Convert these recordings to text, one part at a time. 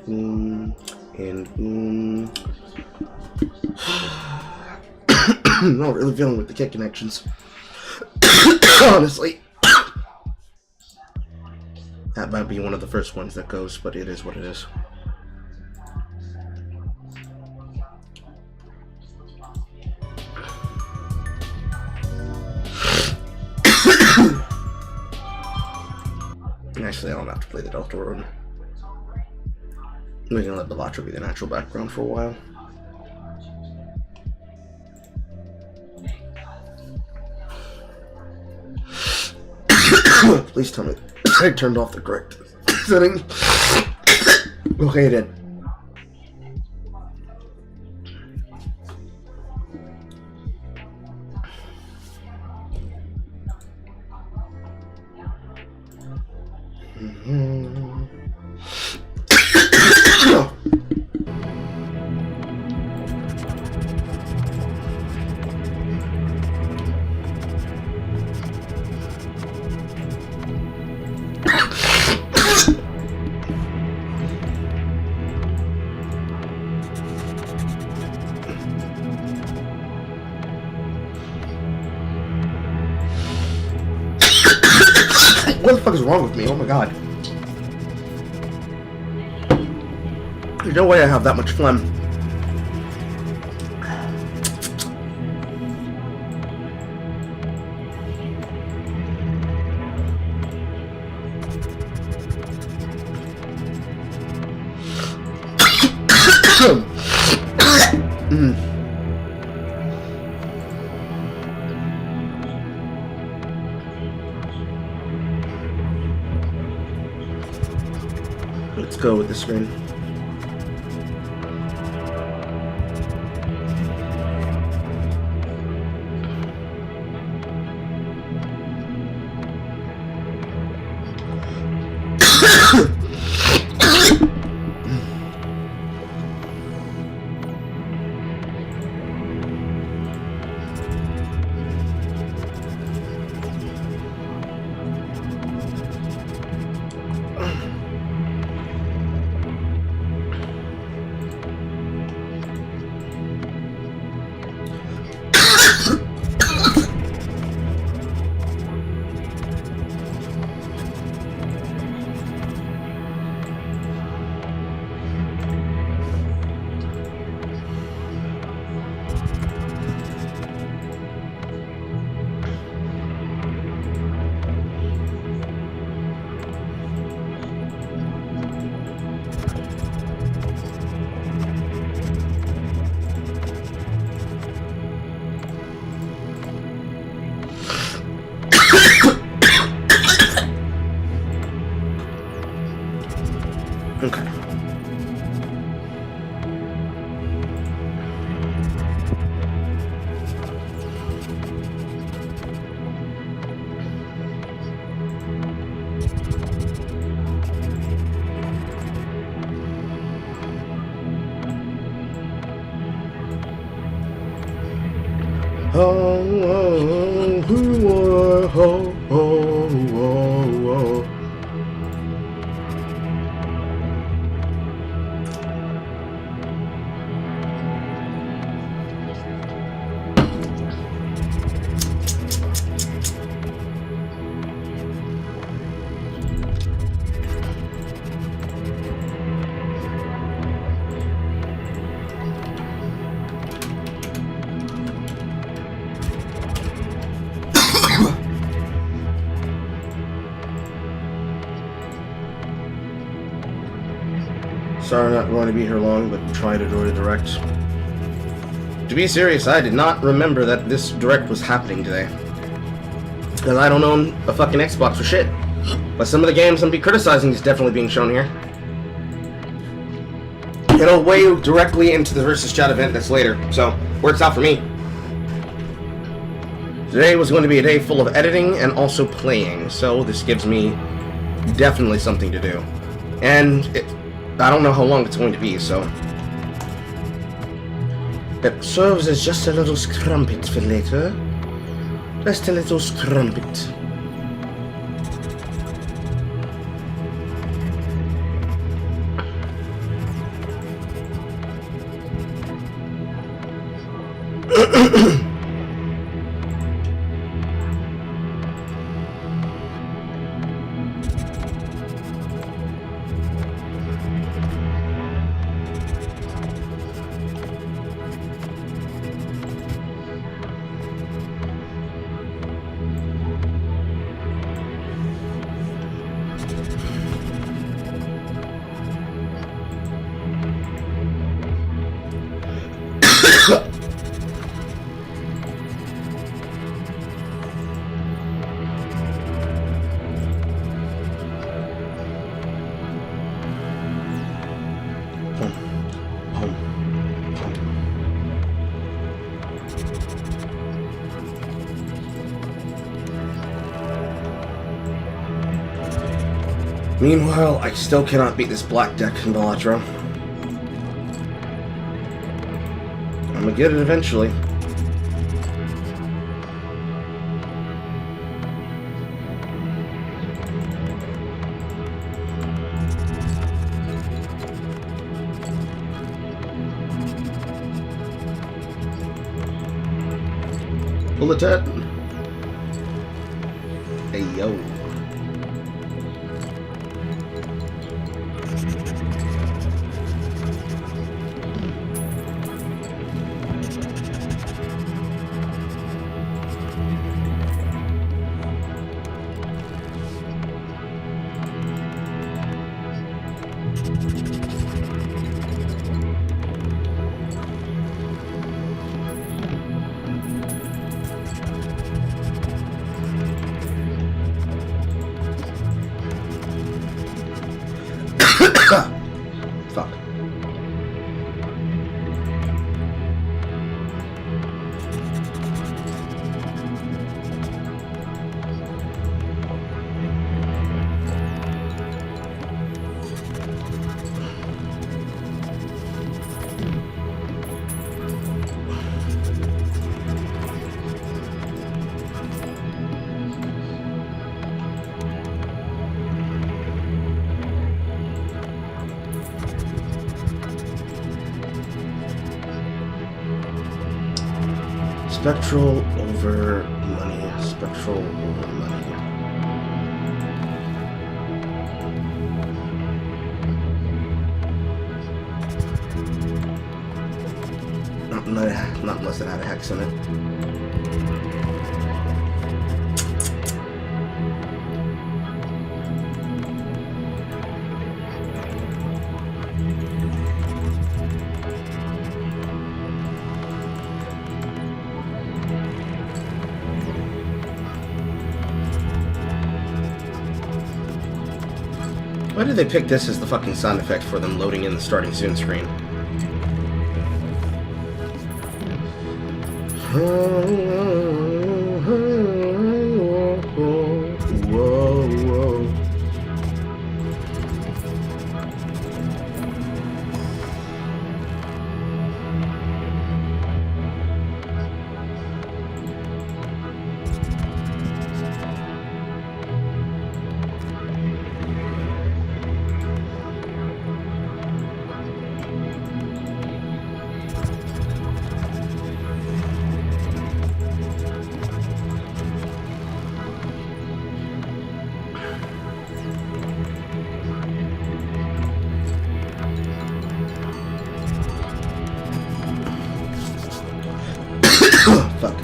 boom, and boom. Not really feeling with the kick connections. Honestly. That might be one of the first ones that goes, but it is what it is. Actually, I don't have to play the Delta Road. We're gonna let the Vatra be the natural background for a while. Please tell me I turned off the correct setting. Okay, I did. What the fuck is wrong with me? Oh my god. There's no way I have that much phlegm. Let's go with the screen. Okay. Sorry, I'm not going to be here long, but try to do a direct. To be serious, I did not remember that this direct was happening today. Because I don't own a fucking Xbox for shit. But some of the games I'm be criticizing is definitely being shown here. It'll weigh directly into the VsChat event that's later, so works out for me. Today was going to be a day full of editing and also playing, so this gives me definitely something to do. And I don't know how long it's going to be, so it serves as just a little scrumpet for later. Just a little scrumpet. Meanwhile, I still cannot beat this black deck in Balatro. I'm gonna get it eventually. Bullet it. Hey yo. Fuck. Spectral over money. Spectral over money. Not unless it had a hex in it. Why did they pick this as the fucking sound effect for them loading in the starting soon screen? Whoa. Fuck.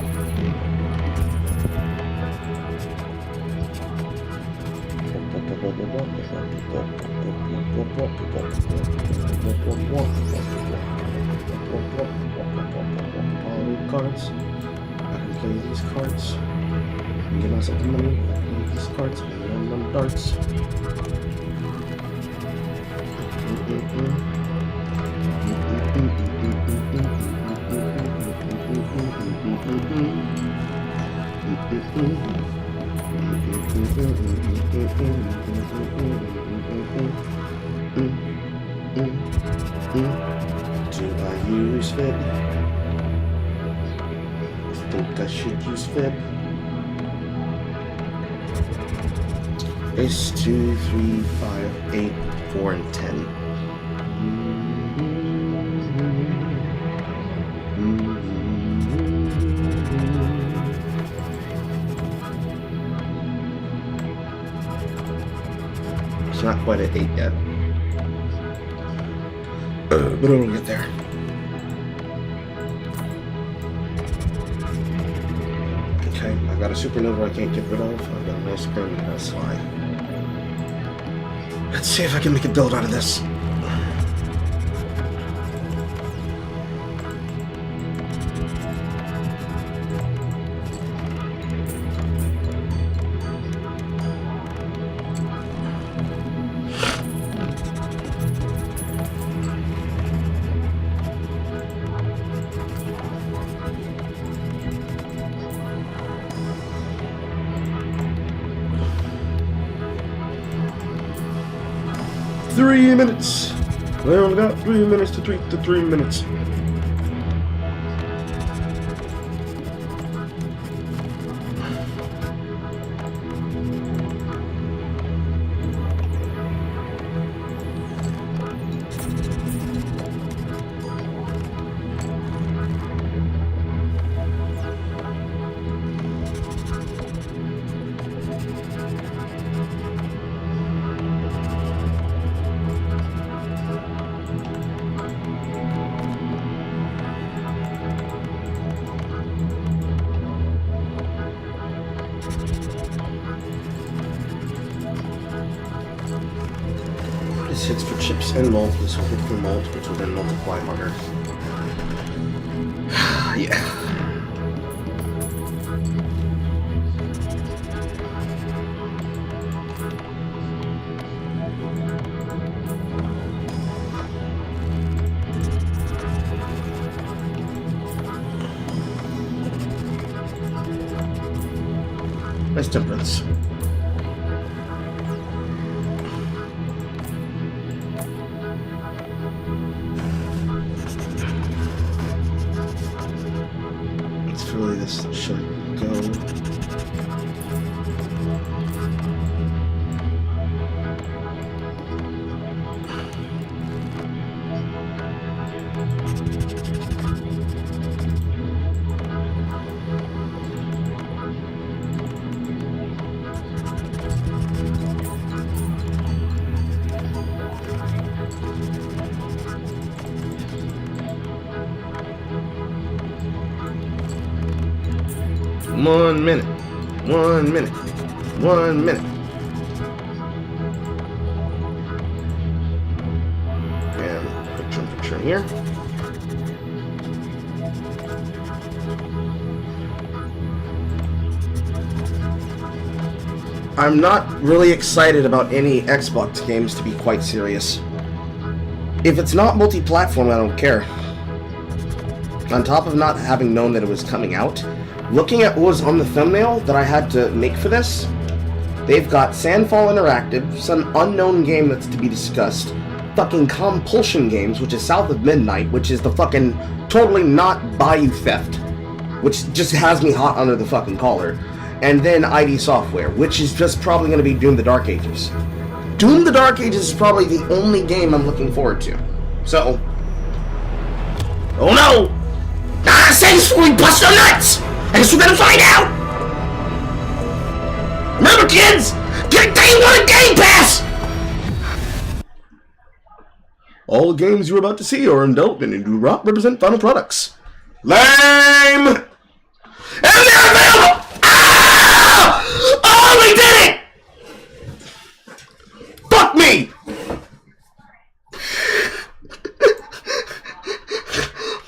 Cards. I can play these cards. Get myself the money. I can play these cards. And them darts. Do I use Fib? I think I should use Fib. Ace 2, 3, 5, 8, 4, and 10. not quite at 8 yet. But it'll get there. Okay, I've got a supernova I can't get rid of. I've got a nice gun, that's fine. Let's see if I can make a build out of this. Minutes. We only got 3 minutes to 3 minutes. This hits for chips and malt. This will hit for malt, which will then multiply harder. Yeah. Nice temperance. Really, this should go. One minute. And quick temperature here. I'm not really excited about any Xbox games, to be quite serious. If it's not multi-platform, I don't care. On top of not having known that it was coming out, looking at what was on the thumbnail that I had to make for this, they've got Sandfall Interactive, some unknown game that's to be discussed, fucking Compulsion Games, which is South of Midnight, which is the fucking totally not Bayou Theft, which just has me hot under the fucking collar, and then ID Software, which is just probably going to be Doom the Dark Ages. Doom the Dark Ages is probably the only game I'm looking forward to. So, oh no! Ah, say this before we bust our nuts! I guess we're gonna find out! Remember, kids! Get Day 1 and Game Pass! All the games you're about to see are in development and do not represent final products. Lame! And they're available! Ah! Oh, we did it! Fuck me!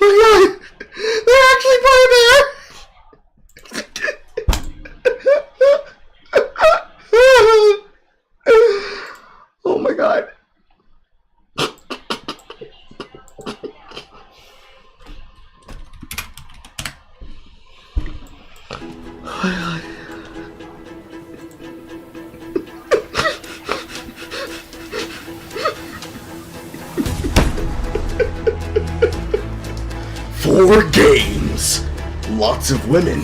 Oh my god! They're actually playing there! Oh my god. Oh my god. Four games. Lots of women.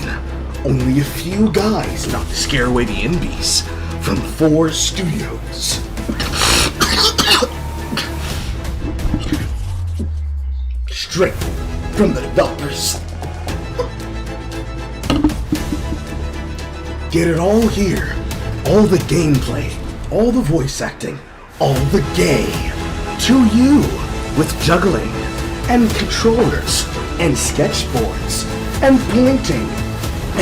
Only a few guys not to scare away the NBs from 4 studios. Straight from the developers. Get it all here. All the gameplay, all the voice acting, all the gay to you with juggling and controllers and sketchboards and painting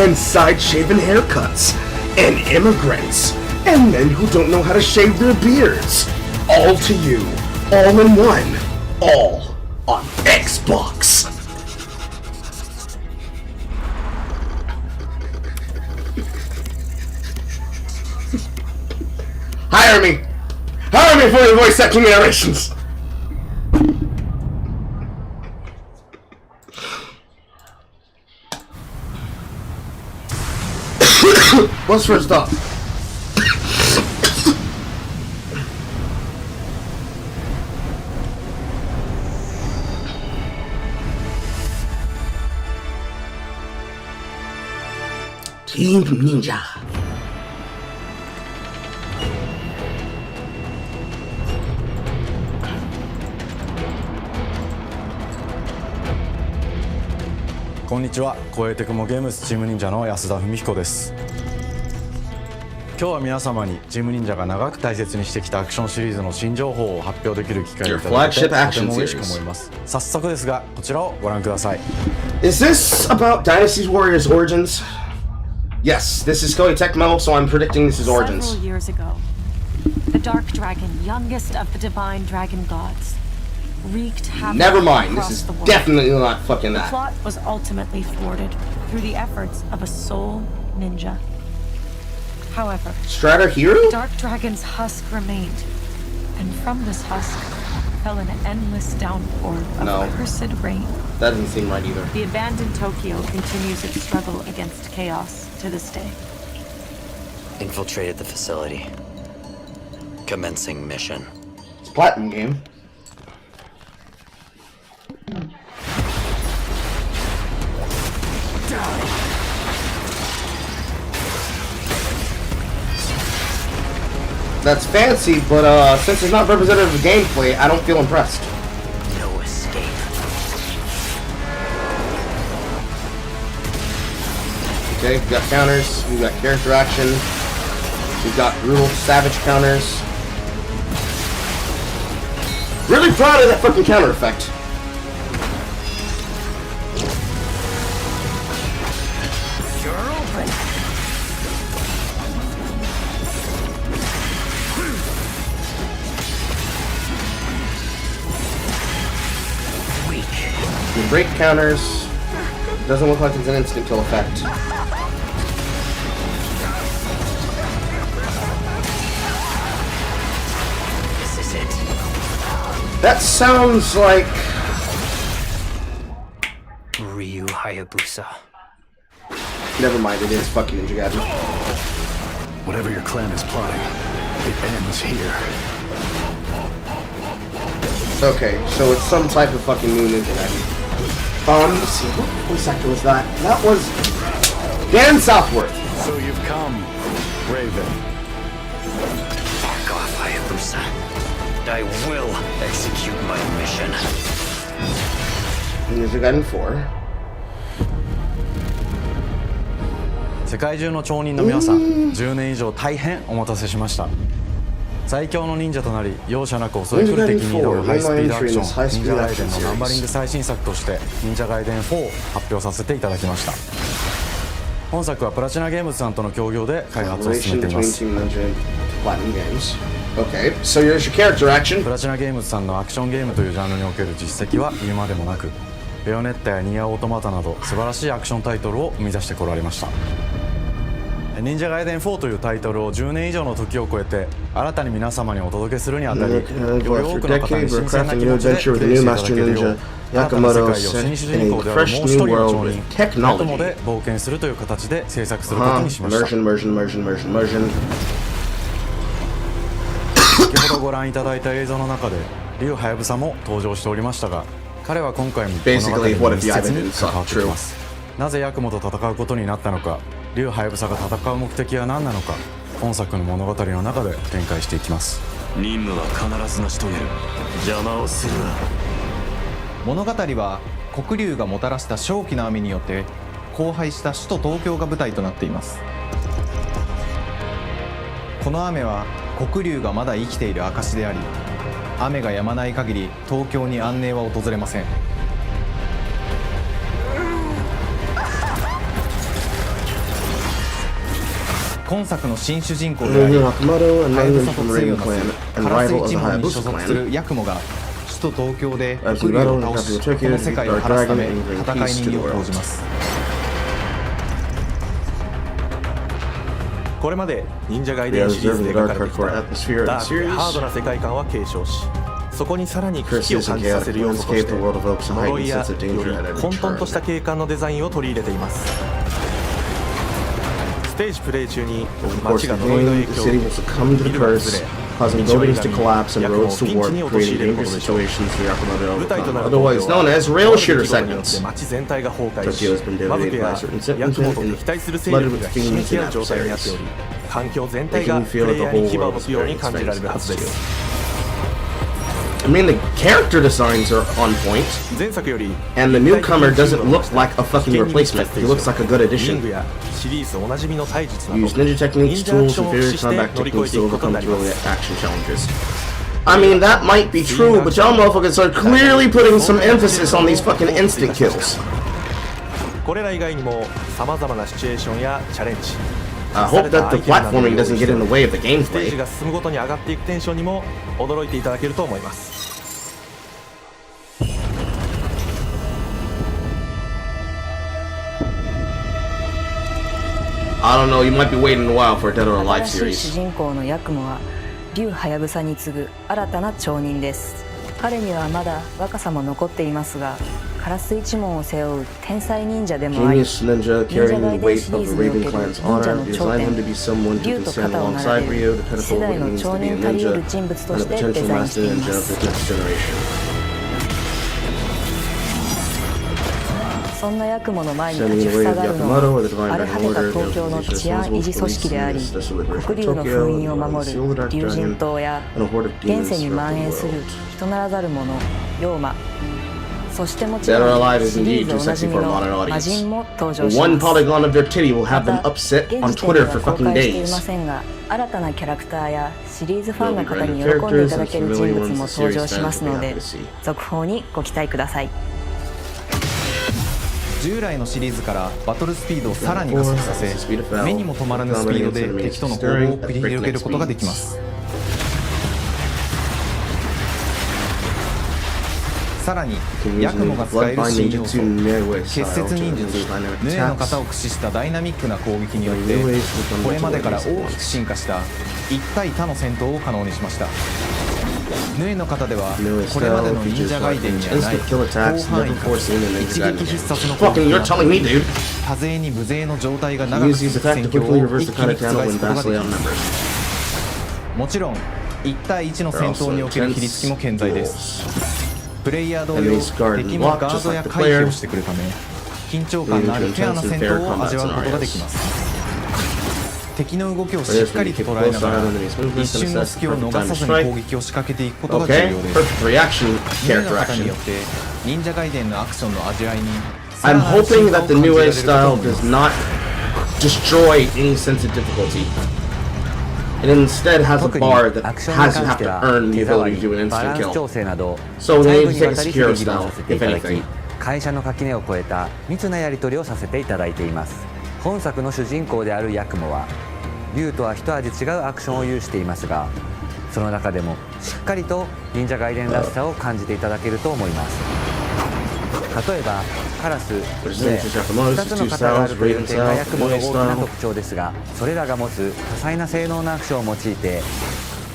and side-shaven haircuts and immigrants and men who don't know how to shave their beards. All to you, all in one, all on Xbox. Hire me for your voice acting narrations. What's first up? Team Ninja.こんにちは、声テクモゲームスチーム忍者の安田文彦です。今日は皆様にチーム忍者が長く大切にしてきたアクションシリーズの新情報を発表できる機会をいただいてとても嬉しく思います。早速ですが、こちらをご覧ください。Is this about Dynasty Warriors Origins? Yes, this is Koei Tecmo, so I'm predicting this is Origins. Several years ago, the Dark Dragon, youngest of the divine dragon gods, wreaked havoc. Never mind, this across is the world. definitely not fucking The that. plot was ultimately thwarted through the efforts of a sole ninja. However, Strata Hero? Dark Dragon's husk remained, and from this husk fell an endless downpour of cursed rain. That doesn't seem right either. The abandoned Tokyo continues its struggle against chaos to this day. Infiltrated the facility. Commencing mission. It's a platinum game. That's fancy, but since it's not representative of gameplay, I don't feel impressed. No escape. Okay, we've got counters, we've got character action, we've got brutal savage counters. Really proud of that fucking counter effect. You're open. You break counters. Doesn't look like it's an instant kill effect. This is it. That sounds like Ryu Hayabusa. never mind, it is fucking Ninja Gaiden. Whatever your clan is plotting, it ends here. Okay, so it's some type of fucking new Ninja Gaiden. Let's see, what voice actor was that? That was Dan Southworth. So you've come, Raven. Fuck off, Hayabusa. I will execute my mission. Ninja Gaiden 4. 世界中の町人の皆さん、10年以上大変お待たせしました。最強の忍者となり容赦なく襲い来る敵に挑むハイスピードアクション忍者ガイデンのナンバリング最新作として忍者ガイデン4を発表させていただきました。本作はプラチナゲームズさんとの協業で開発を進めています。 Okay, so here's your character action. プラチナゲームズさんのアクションゲームというジャンルにおける実績は言うまでもなく、ベヨネッタやニアオートマタなど素晴らしいアクションタイトルを生み出してこられました。忍者ガイデン4というタイトルを10年以上の時を超えて新たに皆様にお届けするにあたり、より多くの方に新鮮な気持ちでプレイしていただけるよう、新たな世界を新主人公であるもう一人の町人アトモで冒険するという形で制作することにしました。先ほどご覧いただいた映像の中で竜はやぶさも登場しておりましたが、彼は今回も物語に密接に関わってきます。なぜヤクモと戦うことになったのか、竜はやぶさが戦う目的は何なのか、本作の物語の中で展開していきます。任務は必ず成し遂げる。邪魔をするな。物語は黒竜がもたらした正気の雨によって荒廃した首都東京が舞台となっています。この雨は黒龍がまだ生きている証であり、雨が止まない限り東京に安寧は訪れません。今作の新主人公であり、はやぶさと対をなすカラス一門に所属するヤクモが首都東京で黒龍を倒し、この世界を晴らすため戦いに身を投じます。これまで忍者ガイデンシリーズで描かれてきたダークでハードな世界観は継承し、そこにさらに危機を感じさせる要素として呪いやより混沌とした景観のデザインを取り入れています。ステージプレイ中に Of course, 街 the が呪いの game, 影 the 響を city 受 will succumb to け the ビルが curse, 崩れ causing 道を buildings 歪 to み collapse and ヤクモを roads to ピンチ warp, に creating 陥れるこ dangerous とでしょう。 situations for Yakumo 舞 to 台とな overcome, る otherwise 東京は known as あ rail る shooter 出来事によって segments. 街全体が崩壊し、 Tokyo has been 魔族 dominated や by certain ヤクモ segments と and 敵対する勢 flooded 力 with がひし fiends めき and 合う状態になっており、 adversaries. 環境全 They 体が can プ feel レ that イ the ヤーに whole 牙を world 向 is くように very 感じられるはずで expensive す。 I mean, the character designs are on point, 前作より and the newcomer doesn't look like a fucking replacement. He looks like a good リン addition. グやシリーズおなじみの体術など Use ninja 忍 techniques, 者アク tools, ション and を駆 various 使して combat 乗り越え techniques てい to くことに overcome なりま daily す。 action challenges. I mean, that might be true, but y'all motherfuckers are clearly putting some emphasis on these fucking instant kills. これら以外にも様々なシチュエーションやチャレンジ、 I hope that the platforming doesn't get in the way of the ステージ gameplay. が進むごとに上がっていくテンションにも驚いていただけると思います。 I don't know, you might be waiting a while for a Dead or Alive 新しい主 series. 人公のヤクモは竜ハヤブサに次ぐ新たな町人です。彼にはまだ若さも残っていますが、カラス一門を背負う天才忍者でもあり、 Genius ninja 忍者 carrying ガ the イデン weight シリ of ー the ズにおけ Raven る clan's 忍者 honor. の You 頂 designed 点 him to be someone to 竜と stand 肩を並 alongside べ Ryo, る to 世 pinnacle of 代 what it の means 町 to be a 人たり得 ninja る人物と and し a てデ potential ザインして master いま ninja of す。 the next generation. そんなヤクモの前に立ちふさがるのは荒れ果てた東京の治安維持組織であり、黒龍の封印を守る龍神島や現世に蔓延する人ならざる者妖魔、そしてもちろんシリーズおなじみの魔人も登場し One ます。 polygon of their titty will ま have them た upset 現 on 時点で Twitter は for 公 fucking 開していま days. せんが、新たなキャラクターやシリーズファンの方に喜んでいただける人物も登場しますので、続報にご期待ください。従来のシリーズからバトルスピードをさらに加速させ、目にも止まらぬスピードで敵との攻防を繰り広げることができます。さらにヤクモが使える新要素結節忍術ヌエの型を駆使したダイナミックな攻撃によってこれまでから大きく進化した一対他の戦闘を可能にしました。ヌエの型ではこれまでの忍者ガイデンにはない広範囲かつ一撃必殺の攻 Fucking, 撃 you're が telling me, dude. 多勢に無勢の状態が長 Use く these 続く attack 戦 to 況 quickly を reverse 一 the 気に kind 覆 of す tackle こと when がで vastly きます。 outnumbered. もちろん1対1の戦闘における比率も健在です。プレイヤー同様敵もガードや回避をしてくるため緊張感のあるフェアな戦闘を味わうことができます。敵の動きをしっかりと捉えながら一瞬の隙を逃さずに攻撃を仕掛けていくことが重 Okay, 要です。 perfect reaction ヌエ character の方に action. よって忍者ガイデンのアクションの味わいに I'm hoping that the new A さらなる style 進化を感じられると思います does not destroy any sense of difficulty. It instead has a 特に bar that アクションに has 関 you し have て to は earn the 手触 ability り to do an バラ instant ンス kill. 調整など So we 細 need 部 to に take わ a たり secure 議論 style, させてい if ただき anything. 会社の垣根を越えた密なやり取りをさせていただいています。本作の主人公であるヤクモは竜とは一味違うアクションを有していますが、その中でもしっかりと忍者ガイデンらしさを感じていただけると思います。例えばカラス、ヌエ、2つの型があるという点がヤクモの大きな特徴ですが、それらが持つ多彩な性能のアクションを用いて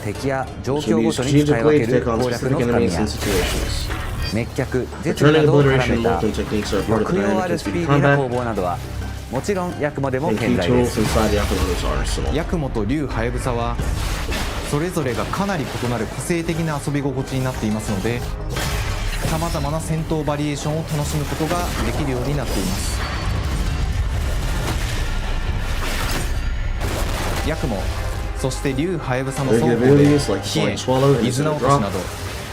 敵や状 Which will 況 be ごとに使い分 strategically け to る take on 攻略 specific の深み enemies や and situations. 滅却、絶利な Returning どを絡 obliteration めた molten techniques are part of the 抑揚あ dynamic る and スピ speedy ーディーな攻 combat 防などはもちろんヤクモでも and 健 key 在で tools す。 inside Yakumo's arsenal. ヤクモと竜ハヤブサはそれぞれがかなり異なる個性的な遊び心地になっていますので、さまざまな戦闘バリエーションを楽しむことができるようになっています。ヤクモ、そして竜ハヤブサの双方で冷え、水の落としなど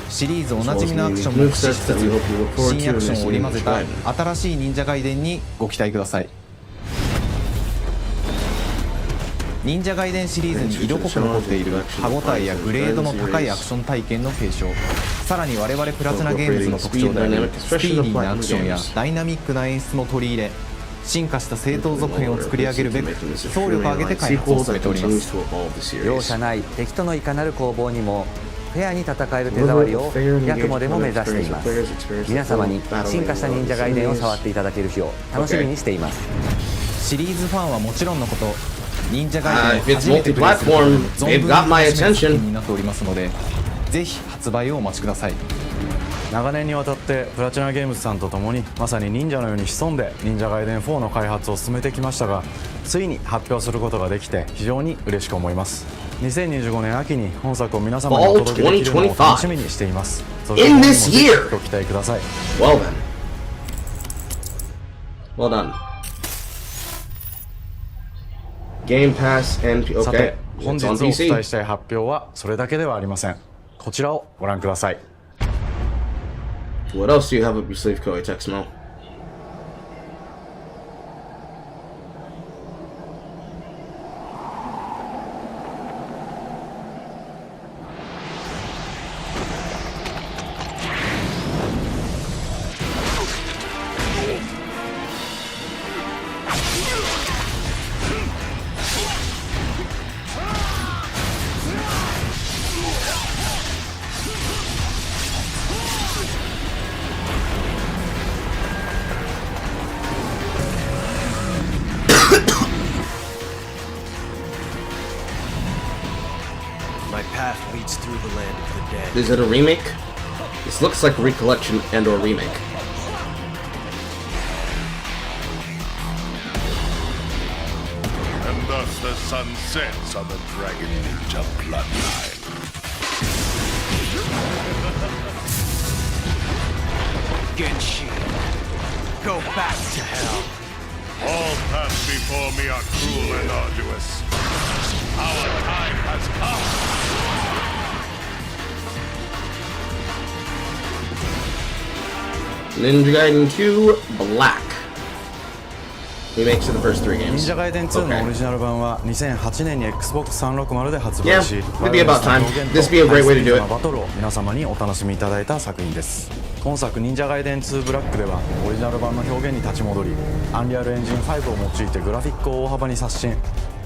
シリーズおなじみのアクションも駆使しつつ新アクションを織り交ぜた新しい忍者ガイデンにご期待ください。忍者ガイデンシリーズに色濃く残っている歯応えやグレードの高いアクション体験の継承、さらに我々プラチナゲームズの特徴であるスピーディーなアクションやダイナミックな演出も取り入れ、進化した正当続編を作り上げるべく総力を挙げて開発を進めております。容赦ない敵とのいかなる攻防にもフェアに戦える手触りをヤクモでも目指しています。皆様に進化した忍者ガイデンを触っていただける日を楽しみにしています。シリーズファンはもちろんのこと、忍者ガイデンを If 初め it's てプレイすること multi-platform, でも存分 they've に got my 楽しめる作 attention. 品になっておりますので、ぜひ発売をお待ちください。長年にわたってプラチナゲームズさんと共にまさに忍者のように潜んで忍者ガイデン4の開発を進めてきましたが、ついに発表することができて非常に嬉しく思います。2025年秋に本作を皆様にお届けできるのを楽しみにしています。そして今後もぜひご期待ください。 Well then. Well done. Game Pass and さ okay. て本 It's 日 on お伝え PC. したい発表はそれだけではありません。こちらをご覧ください。 What else do you have up your sleeve, Koei Tecmo? My path leads through the land of the dead. Is it a remake? This looks like a recollection and or remake. And thus the sun sets on the Dragon Ninja bloodline. Genshi, go back to hell. All paths before me are cruel and arduous. Our time has come. Ninja Gaiden 2 Black. Remakes of the first 3 games. 忍者ガイデン2のオリジナル版は2008年に Xbox 360で発売 Yeah, し、 it'd be about time. This'd be a great way to do it. バトルを皆様にお楽しみいただいた作品です。今作忍者ガイデン2ブラックではオリジナル版の表現に立ち戻り、アンリアルエンジン5を用いてグラフィックを大幅に刷新、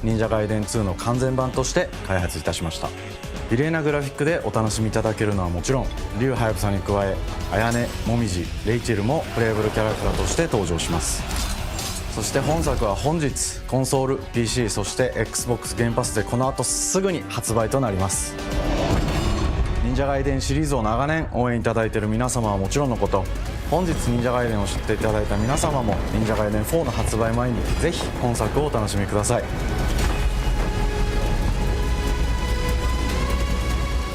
忍者ガイデン2の完全版として開発いたしました。綺麗なグラフィックでお楽しみいただけるのはもちろん、竜ハヤブサに加え綾音、もみじ、レイチェルもプレイブルキャラクターとして登場します。そして本作は本日コンソール、PC、そして Xbox ゲームパスでこの後すぐに発売となります。忍者ガイデンシリーズを長年応援いただいている皆様はもちろんのこと、本日忍者ガイデンを知っていただいた皆様も忍者ガイデン4の発売前にぜひ本作をお楽しみください。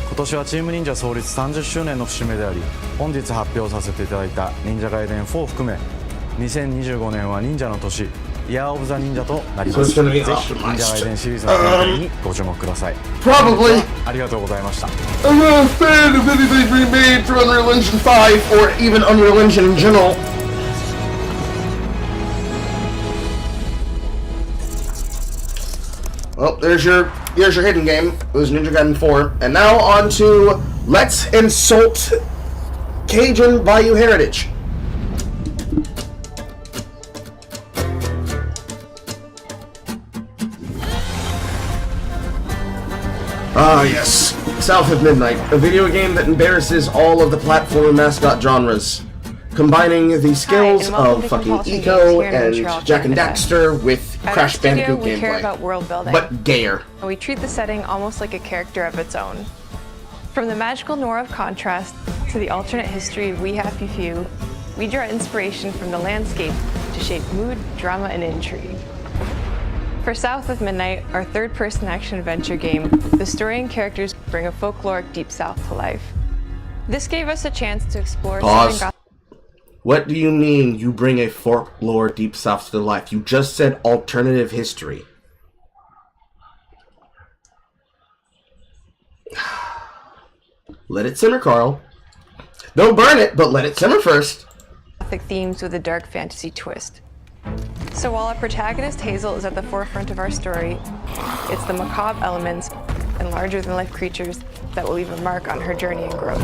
今年はチーム忍者創立30周年の節目であり、本日発表させていただいた忍者ガイデン4を含め2025年は忍者の年、イヤーオブザ忍者となります。ぜひ忍者ガイデンシリーズの展開にご注目ください。 Probably. ありがとうございました。 I'm not a fan of anything remade for Unreal Engine 5 or even Unreal Engine in general. Well, here's your hidden game. It was Ninja Gaiden 4. And now on to Let's Insult Cajun Bayou Heritage. Ah, yes. South of Midnight, a video game that embarrasses all of the platform mascot genres, combining the skills of fucking Eco and Jak and Daxter with Crash Bandicoot we care gameplay, about world building. but gayer. We treat the setting almost like a character of its own. From the magical noir of contrast to the alternate history of We Happy Few, we draw inspiration from the landscape to shape mood, drama, and intrigue. For South of Midnight, our third-person action-adventure game, the story and characters bring a folkloric Deep South to life. This gave us a chance to explore Pause. Southern What do you mean you bring a folklore Deep South to life? You just said alternative history. Let it simmer, Carl. Don't burn it, but let it simmer first. Gothic themes with a dark fantasy twist. So while our protagonist Hazel is at the forefront of our story, it's the macabre elements and larger-than-life creatures that will leave a mark on her journey and growth.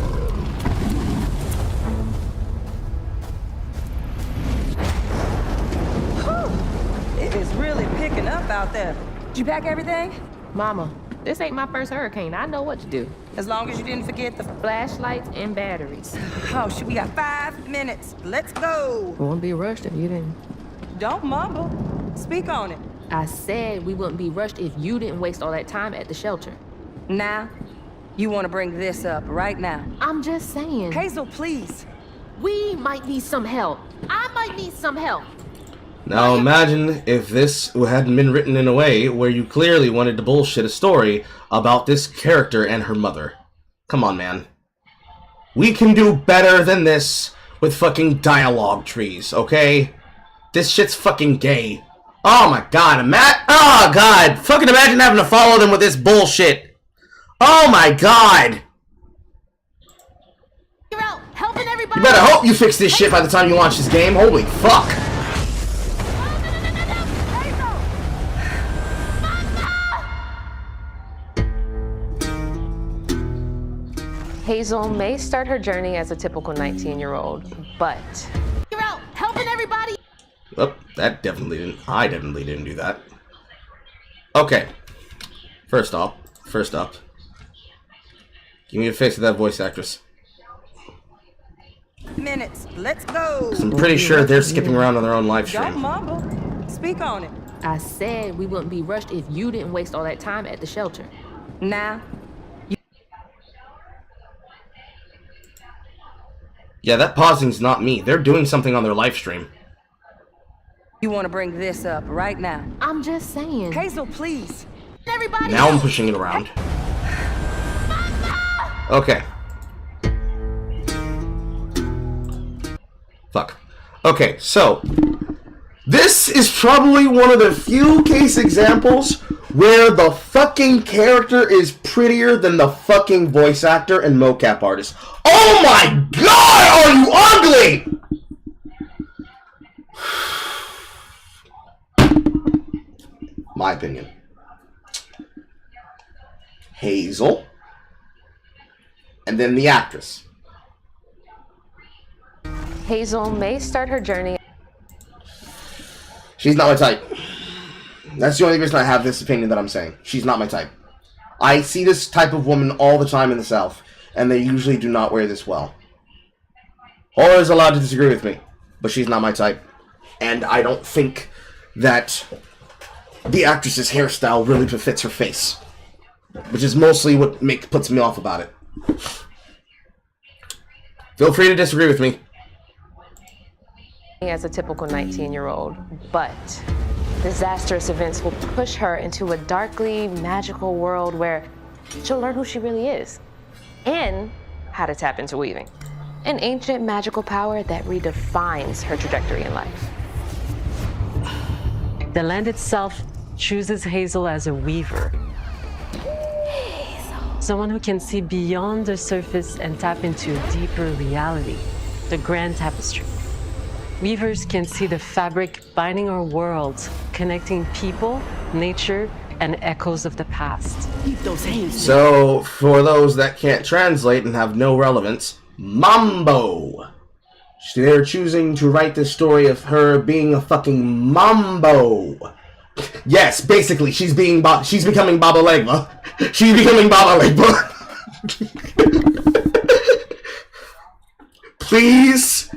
It is really picking up out there. Did you pack everything? Mama, this ain't my first hurricane. I know what to do. As long as you didn't forget the Flashlights and batteries. Oh, shit, we got 5 minutes. Let's go. We won't be rushed if you didn't. Don't mumble. Speak on it. I said we wouldn't be rushed if you didn't waste all that time at the shelter. Now, you want to bring this up right now. I'm just saying. Hazel, please. We might need some help. I might need some help. Now imagine if this hadn't been written in a way where you clearly wanted to bullshit a story about this character and her mother. Come on, man. We can do better than this with fucking dialogue trees, okay? This shit's fucking gay. Oh my god, oh god, fucking imagine having to follow them with this bullshit. Oh my god. You're out helping everybody. You better hope you fix this shit by the time you launch this game. Holy fuck. Hazel may start her journey as a typical 19-year-old, but... You're out helping everybody! Oh, that definitely didn't... I definitely didn't do that. Okay. First up. Give me a face of that voice actress. Minutes. Let's go. I'm pretty sure they're skipping around on their own live stream. Don't mumble. Speak on it. I said we wouldn't be rushed if you didn't waste all that time at the shelter. Now... Yeah, that pausing's not me. They're doing something on their live stream. You want to bring this up right now. I'm just saying. Hazel, please. Everybody now I'm pushing it around. Okay. Fuck. Okay, so this is probably one of the few case examples where the fucking character is prettier than the fucking voice actor and mocap artist. Oh my god, are you ugly? My opinion. Hazel. And then the actress. Hazel may start her journey. She's not my type. That's the only reason I have this opinion that I'm saying. She's not my type. I see this type of woman all the time in the South, and they usually do not wear this well. Horror is allowed to disagree with me, but she's not my type. And I don't think that the actress's hairstyle really befits her face, which is mostly what puts me off about it. Feel free to disagree with me. As a typical 19-year-old, but disastrous events will push her into a darkly magical world where she'll learn who she really is and how to tap into weaving, an ancient magical power that redefines her trajectory in life. The land itself chooses Hazel as a weaver. Someone who can see beyond the surface and tap into a deeper reality, the grand tapestry. Weavers can see the fabric binding our worlds, connecting people, nature, and echoes of the past. Keep those hands. So, for those that can't translate and have no relevance, Mambo. They're choosing to write this story of her being a fucking Mambo. Yes, basically, she's becoming Baba Legba. She's becoming Baba Legba. Please,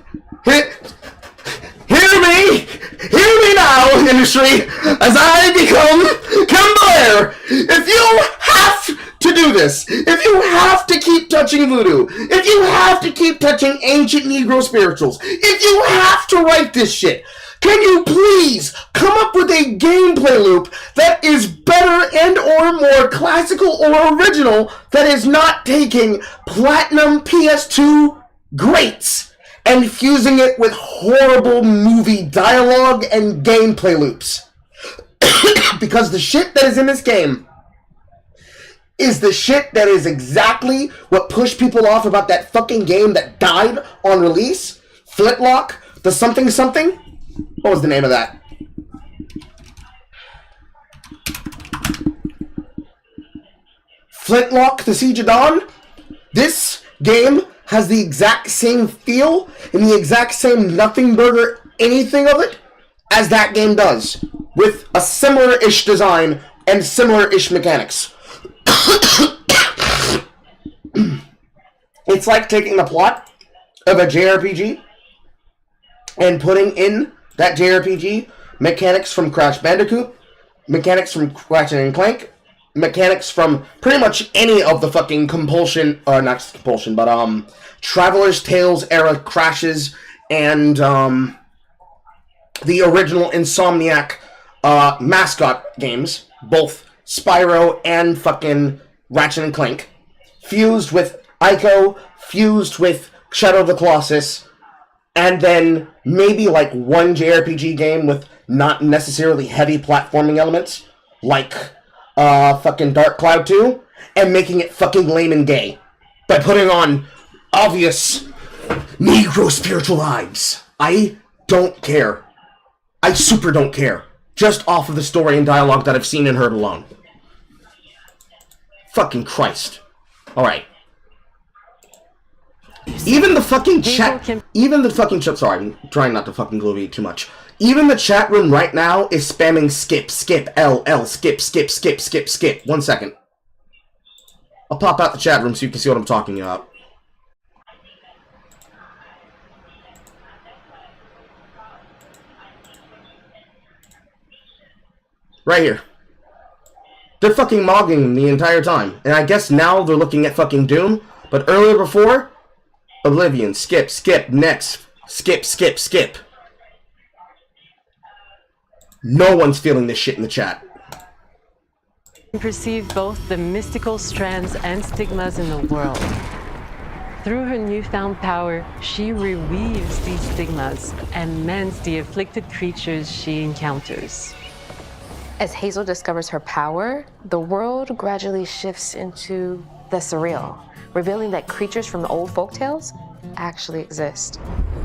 hear me now, industry, as I become Cavalier. If you have to do this, if you have to keep touching voodoo, if you have to keep touching ancient Negro spirituals, if you have to write this shit, can you please come up with a gameplay loop that is better and or more classical or original that is not taking platinum PS2 greats and fusing it with horrible movie dialogue and gameplay loops? Because the shit that is in this game is the shit that is exactly what pushed people off about that fucking game that died on release, Flintlock, the something something. What was the name of that? Flintlock, The Siege of Dawn? This game has the exact same feel and the exact same nothing burger anything of it as that game does, with a similar-ish design and similar-ish mechanics. It's like taking the plot of a JRPG and putting in that JRPG mechanics from Crash Bandicoot, mechanics from Ratchet and Clank, mechanics from pretty much any of the fucking not Compulsion, but Traveler's Tales era Crashes and the original Insomniac mascot games, both Spyro and fucking Ratchet and Clank, fused with Ico, fused with Shadow of the Colossus, and then maybe like one JRPG game with not necessarily heavy platforming elements, like fucking Dark Cloud 2, and making it fucking lame and gay by putting on obvious Negro spiritual vibes. I don't care. I super don't care. Just off of the story and dialogue that I've seen and heard alone. Fucking Christ. Alright. Even the fucking chat... Sorry, I'm trying not to fucking glowy too much. Even the chat room right now is spamming skip, LL, skip. 1 second. I'll pop out the chat room so you can see what I'm talking about. Right here. They're fucking mogging the entire time. And I guess now they're looking at fucking Doom. But earlier before, Oblivion, skip, next, skip. No one's feeling this shit in the chat. Perceive both the mystical strands and stigmas in the world. Through her newfound power, she reweaves these stigmas and mends the afflicted creatures she encounters. As Hazel discovers her power, the world gradually shifts into the surreal, revealing that creatures from the old folktales actually exist.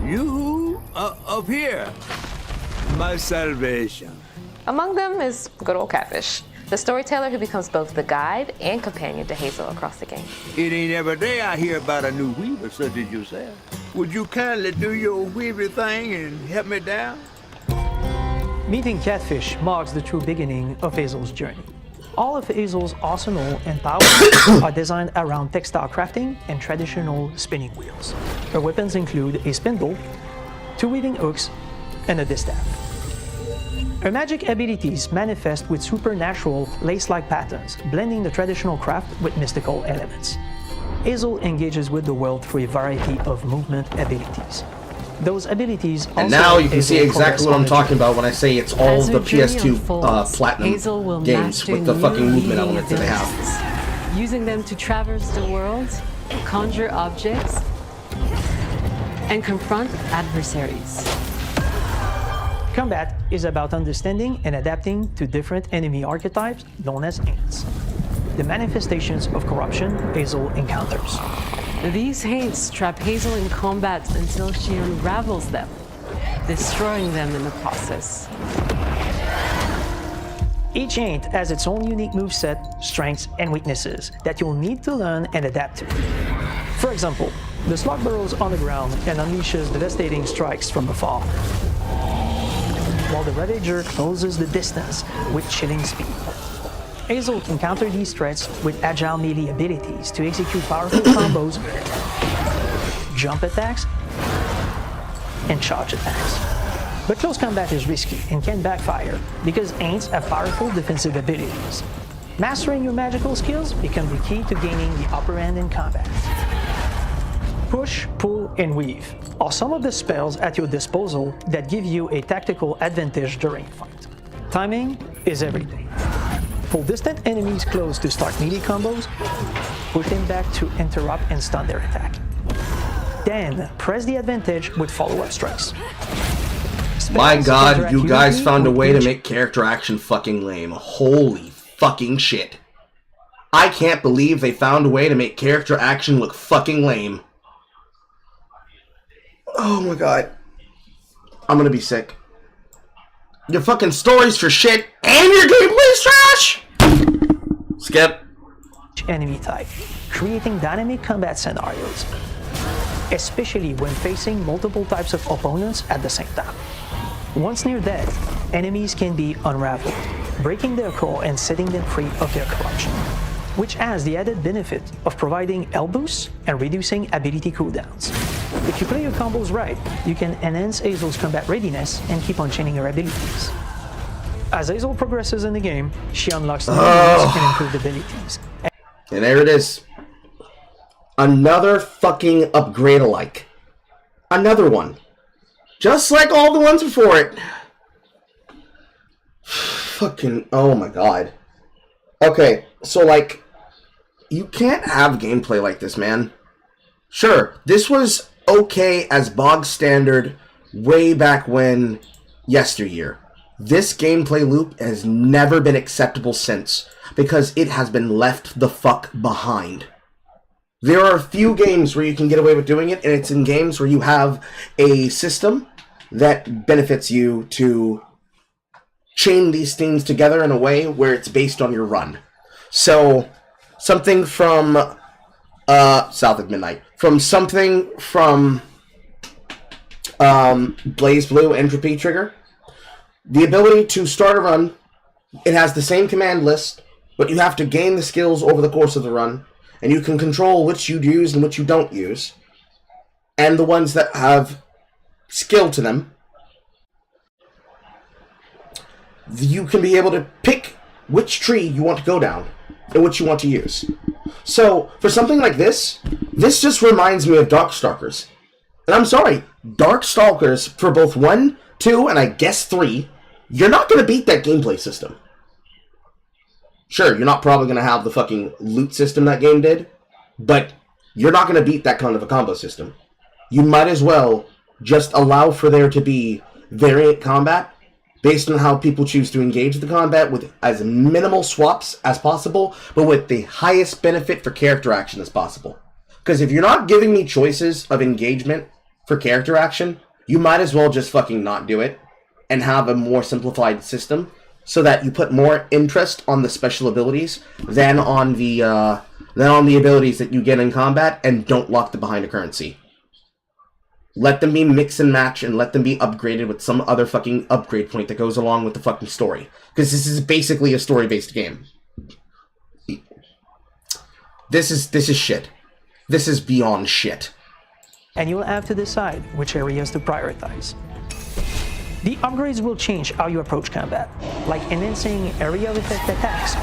You up here, my salvation. Among them is good old Catfish, the storyteller who becomes both the guide and companion to Hazel across the game. It ain't every day I hear about a new weaver such as yourself. Would you kindly do your weaver thing and help me down? Meeting Catfish marks the true beginning of Hazel's journey. All of Hazel's arsenal and power are designed around textile crafting and traditional spinning wheels. Her weapons include a spindle, 2 weaving hooks, and a distaff. Her magic abilities manifest with supernatural lace-like patterns, blending the traditional craft with mystical elements. Hazel engages with the world through a variety of movement abilities. Those abilities also and now you can see exactly what I'm talking about when I say it's all the PS2 Platinum games with the fucking movement elements that they have. Using them to traverse the world, conjure objects, and confront adversaries. Combat is about understanding and adapting to different enemy archetypes known as ants, the manifestations of corruption Hazel encounters. These haints trap Hazel in combat until she unravels them, destroying them in the process. Each ant has its own unique moveset, strengths, and weaknesses that you'll need to learn and adapt to. For example, the slug burrows on the ground and unleashes devastating strikes from afar, while the Ravager closes the distance with chilling speed. Hazel can counter these threats with agile melee abilities to execute powerful combos, jump attacks, and charge attacks. But close combat is risky and can backfire because ants have powerful defensive abilities. Mastering your magical skills becomes the key to gaining the upper hand in combat. Push, pull, and weave are some of the spells at your disposal that give you a tactical advantage during fight. Timing is everything. Pull distant enemies close to start melee combos, push them back to interrupt and stun their attack. Then press the advantage with follow-up strikes. My god, you guys found a way to make character action fucking lame. Holy fucking shit. I can't believe they found a way to make character action look fucking lame. Oh my god. I'm gonna be sick. Your fucking story's for shit, and your gameplay's trash! Skip. Enemy type, creating dynamic combat scenarios, especially when facing multiple types of opponents at the same time. Once near death, enemies can be unraveled, breaking their core and setting them free of their corruption, which has the added benefit of providing L boosts and reducing ability cooldowns. If you play your combos right, you can enhance Hazel's combat readiness and keep on chaining her abilities. As Hazel progresses in the game, she unlocks new moves and improved abilities. And there it is. Another fucking upgrade alike. Another one. Just like all the ones before it. Fucking, oh my god. Okay, so like, you can't have gameplay like this, man. Sure, this was okay as bog standard way back when, yesteryear. This gameplay loop has never been acceptable since, because it has been left the fuck behind. There are a few games where you can get away with doing it, and it's in games where you have a system that benefits you to chain these things together in a way where it's based on your run. So, something from South of Midnight, from something from Blaze Blue Entropy Trigger, the ability to start a run, it has the same command list, but you have to gain the skills over the course of the run, and you can control which you use and which you don't use, and the ones that have skill to them. You can be able to pick which tree you want to go down and which you want to use. So, for something like this just reminds me of Darkstalkers. And I'm sorry, Darkstalkers for both 1, 2, and I guess 3, you're not going to beat that gameplay system. Sure, you're not probably going to have the fucking loot system that game did, but you're not going to beat that kind of a combo system. You might as well just allow for there to be variant combat based on how people choose to engage the combat with as minimal swaps as possible, but with the highest benefit for character action as possible. Because if you're not giving me choices of engagement for character action, you might as well just fucking not do it and have a more simplified system so that you put more interest on the special abilities than on the abilities that you get in combat, and don't lock them behind a currency. Let them be mix and match, and let them be upgraded with some other fucking upgrade point that goes along with the fucking story. Because this is basically a story-based game. This is shit. This is beyond shit. And you'll have to decide which areas to prioritize. The upgrades will change how you approach combat, like enhancing area of effect attacks,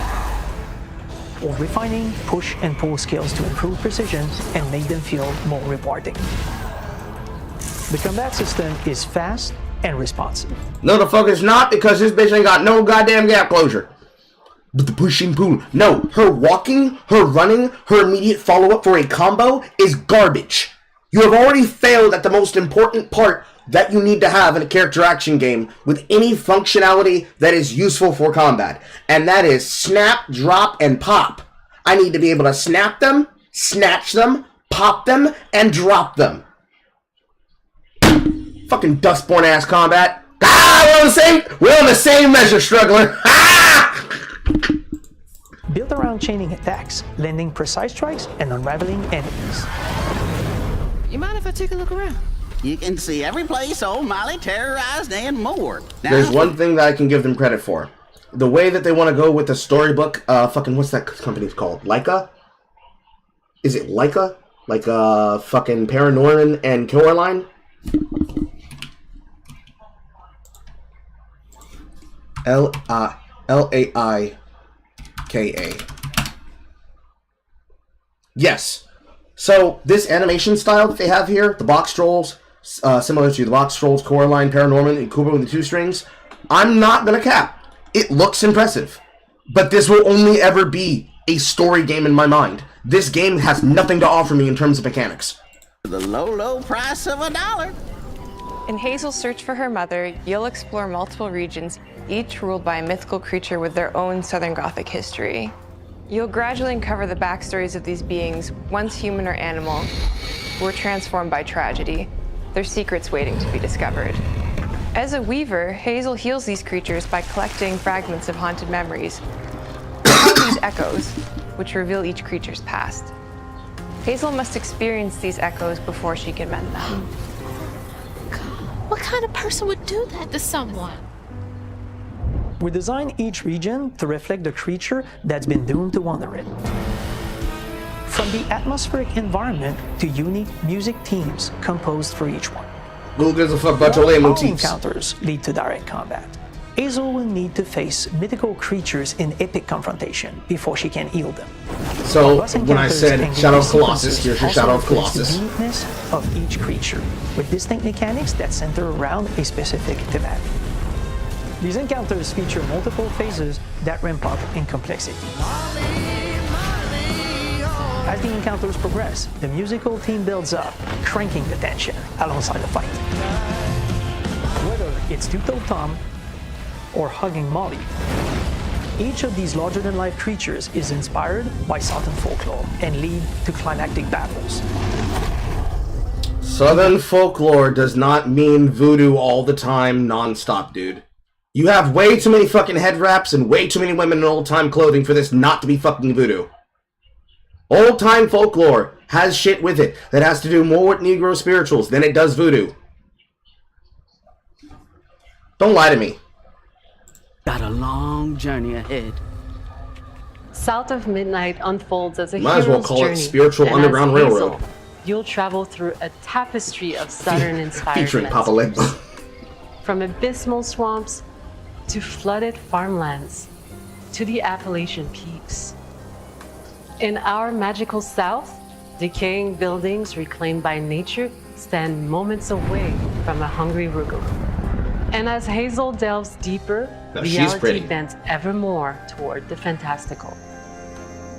or refining push and pull skills to improve precision and make them feel more rewarding. The combat system is fast and responsive. No, the fuck it's not, because this bitch ain't got no goddamn gap closure. But the push and pull, no, her walking, her running, her immediate follow-up for a combo is garbage. You have already failed at the most important part that you need to have in a character action game with any functionality that is useful for combat. And that is snap, drop, and pop. I need to be able to snap them, snatch them, pop them, and drop them. Fucking Dustborn ass combat. Ah, we're on the same measure, struggler. Ah! Built around chaining attacks, landing precise strikes, and unraveling enemies. You mind if I take a look around? You can see every place old Molly terrorized and more. Now, there's one thing that I can give them credit for. The way that they want to go with the storybook, fucking, what's that company called? Leica? Is it Leica? Like, fucking Paranorman and Coraline? L-A-I-K-A. Yes. So, this animation style that they have here, the box trolls, similar to the box trolls, Coraline, Paranorman, and Kuba with the 2 strings, I'm not gonna cap. It looks impressive. But this will only ever be a story game in my mind. This game has nothing to offer me in terms of mechanics. The low, low price of $1. In Hazel's search for her mother, you'll explore multiple regions, each ruled by a mythical creature with their own Southern Gothic history. You'll gradually uncover the backstories of these beings, once human or animal, who were transformed by tragedy, their secrets waiting to be discovered. As a weaver, Hazel heals these creatures by collecting fragments of haunted memories. These echoes, which reveal each creature's past. Hazel must experience these echoes before she can mend them. What kind of person would do that to someone? We design each region to reflect the creature that's been doomed to wander it. From the atmospheric environment to unique music themes composed for each one. Who gives a fuck about your lame All motifs? encounters lead to direct combat. Hazel will need to face mythical creatures in epic confrontation before she can heal them. So, when I said Shadow of Colossus, here's your Shadow of Colossus. The uniqueness of each creature, with distinct mechanics that center around a specific thematic. These encounters feature multiple phases that ramp up in complexity. As the encounters progress, the musical theme builds up, cranking the tension alongside the fight. Whether it's Two-Toed Tom or hugging Molly, each of these larger-than-life creatures is inspired by Southern folklore and lead to climactic battles. Southern folklore does not mean voodoo all the time, non-stop, dude. You have way too many fucking head wraps and way too many women in old-time clothing for this not to be fucking voodoo. Old-time folklore has shit with it that has to do more with Negro spirituals than it does voodoo. Don't lie to me. Got a long journey ahead. South of Midnight unfolds as a Might as well hero's call journey, it Spiritual and Underground as Hazel, Railroad. You'll travel through a tapestry of Southern-inspired Featuring Papa landscapes. Legba. From abysmal swamps to flooded farmlands to the Appalachian peaks. In our magical South, decaying buildings reclaimed by nature stand moments away from a hungry Rugaloo. And as Hazel delves deeper, reality bends ever more toward the fantastical.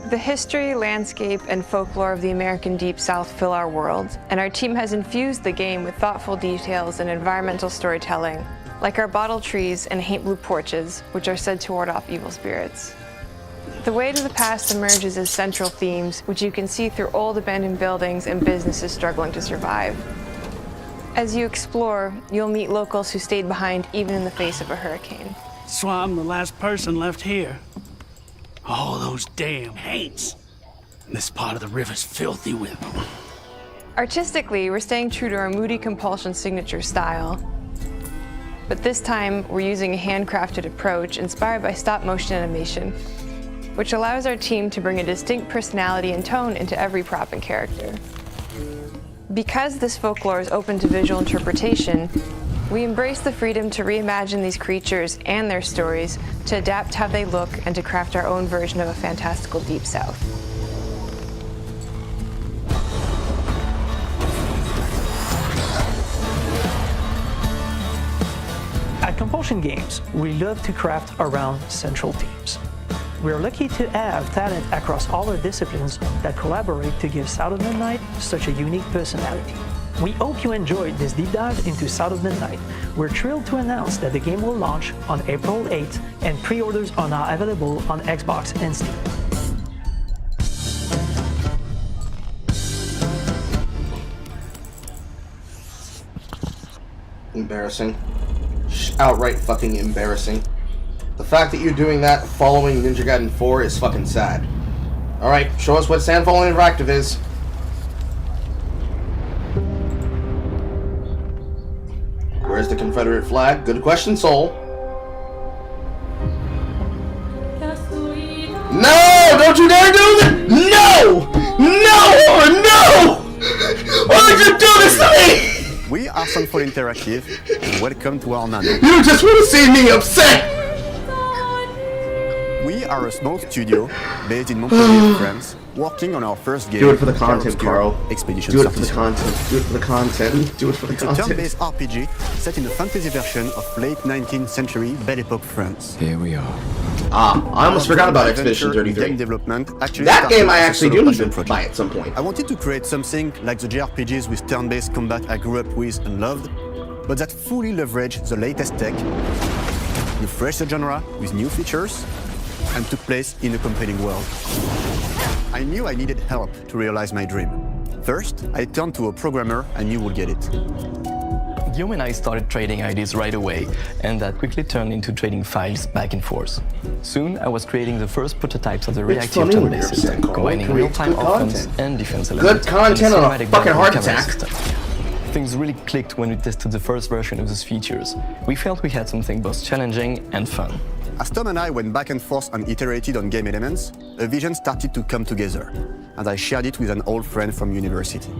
The history, landscape, and folklore of the American Deep South fill our world, and our team has infused the game with thoughtful details and environmental storytelling, like our bottle trees and haint blue porches, which are said to ward off evil spirits. The way to the past emerges as central themes, which you can see through old abandoned buildings and businesses struggling to survive. As you explore, you'll meet locals who stayed behind even in the face of a hurricane. So I'm the last person left here. All those damn haints. This part of the river's filthy with them. Artistically, we're staying true to our moody compulsion signature style. But this time, we're using a handcrafted approach inspired by stop-motion animation, which allows our team to bring a distinct personality and tone into every prop and character. Because this folklore is open to visual interpretation, we embrace the freedom to reimagine these creatures and their stories, to adapt how they look, and to craft our own version of a fantastical Deep South. At Compulsion Games, we love to craft around central themes. We are lucky to have talent across all our disciplines that collaborate to give South of Midnight such a unique personality. We hope you enjoyed this deep dive into South of Midnight. We're thrilled to announce that the game will launch on April 8th, and pre-orders are now available on Xbox and Steam. Embarrassing. Outright fucking embarrassing. The fact that you're doing that following Ninja Gaiden 4 is fucking sad. Alright, show us what Sandfall Interactive is. Where's the Confederate flag? Good question, Soul. No! Don't you dare do this! No! No! No! Why would you do this to me? We are Sandfall Interactive, and welcome to our nano. You just want to see me upset! We are a small studio based in Montpellier, France, working on our first game. Do it for the content, Carl. Expedition Do it for the content. Do it for the content. Do it for the content. It's a turn-based RPG set in a fantasy version of late 19th century Belle Epoque France. Here we are. Ah, I almost forgot about Expedition 33. Game development actually that game I actually do need to project. buy at some point. I wanted to create something like the JRPGs with turn-based combat I grew up with and loved, but that fully leveraged the latest tech, refreshed the genre with new features, and took place in a compelling world. I knew I needed help to realize my dream. First, I turned to a programmer I knew would get it. Guillaume and I started trading ideas right away, and that quickly turned into trading files back and forth. Soon, I was creating the first prototypes of the reactive turn-based system, combining real-time offense and defense elements. Good content on a fucking heart attack. Things really clicked when we tested the first version of those features. We felt we had something both challenging and fun. As Tom and I went back and forth and iterated on game elements, a vision started to come together, and I shared it with an old friend from university.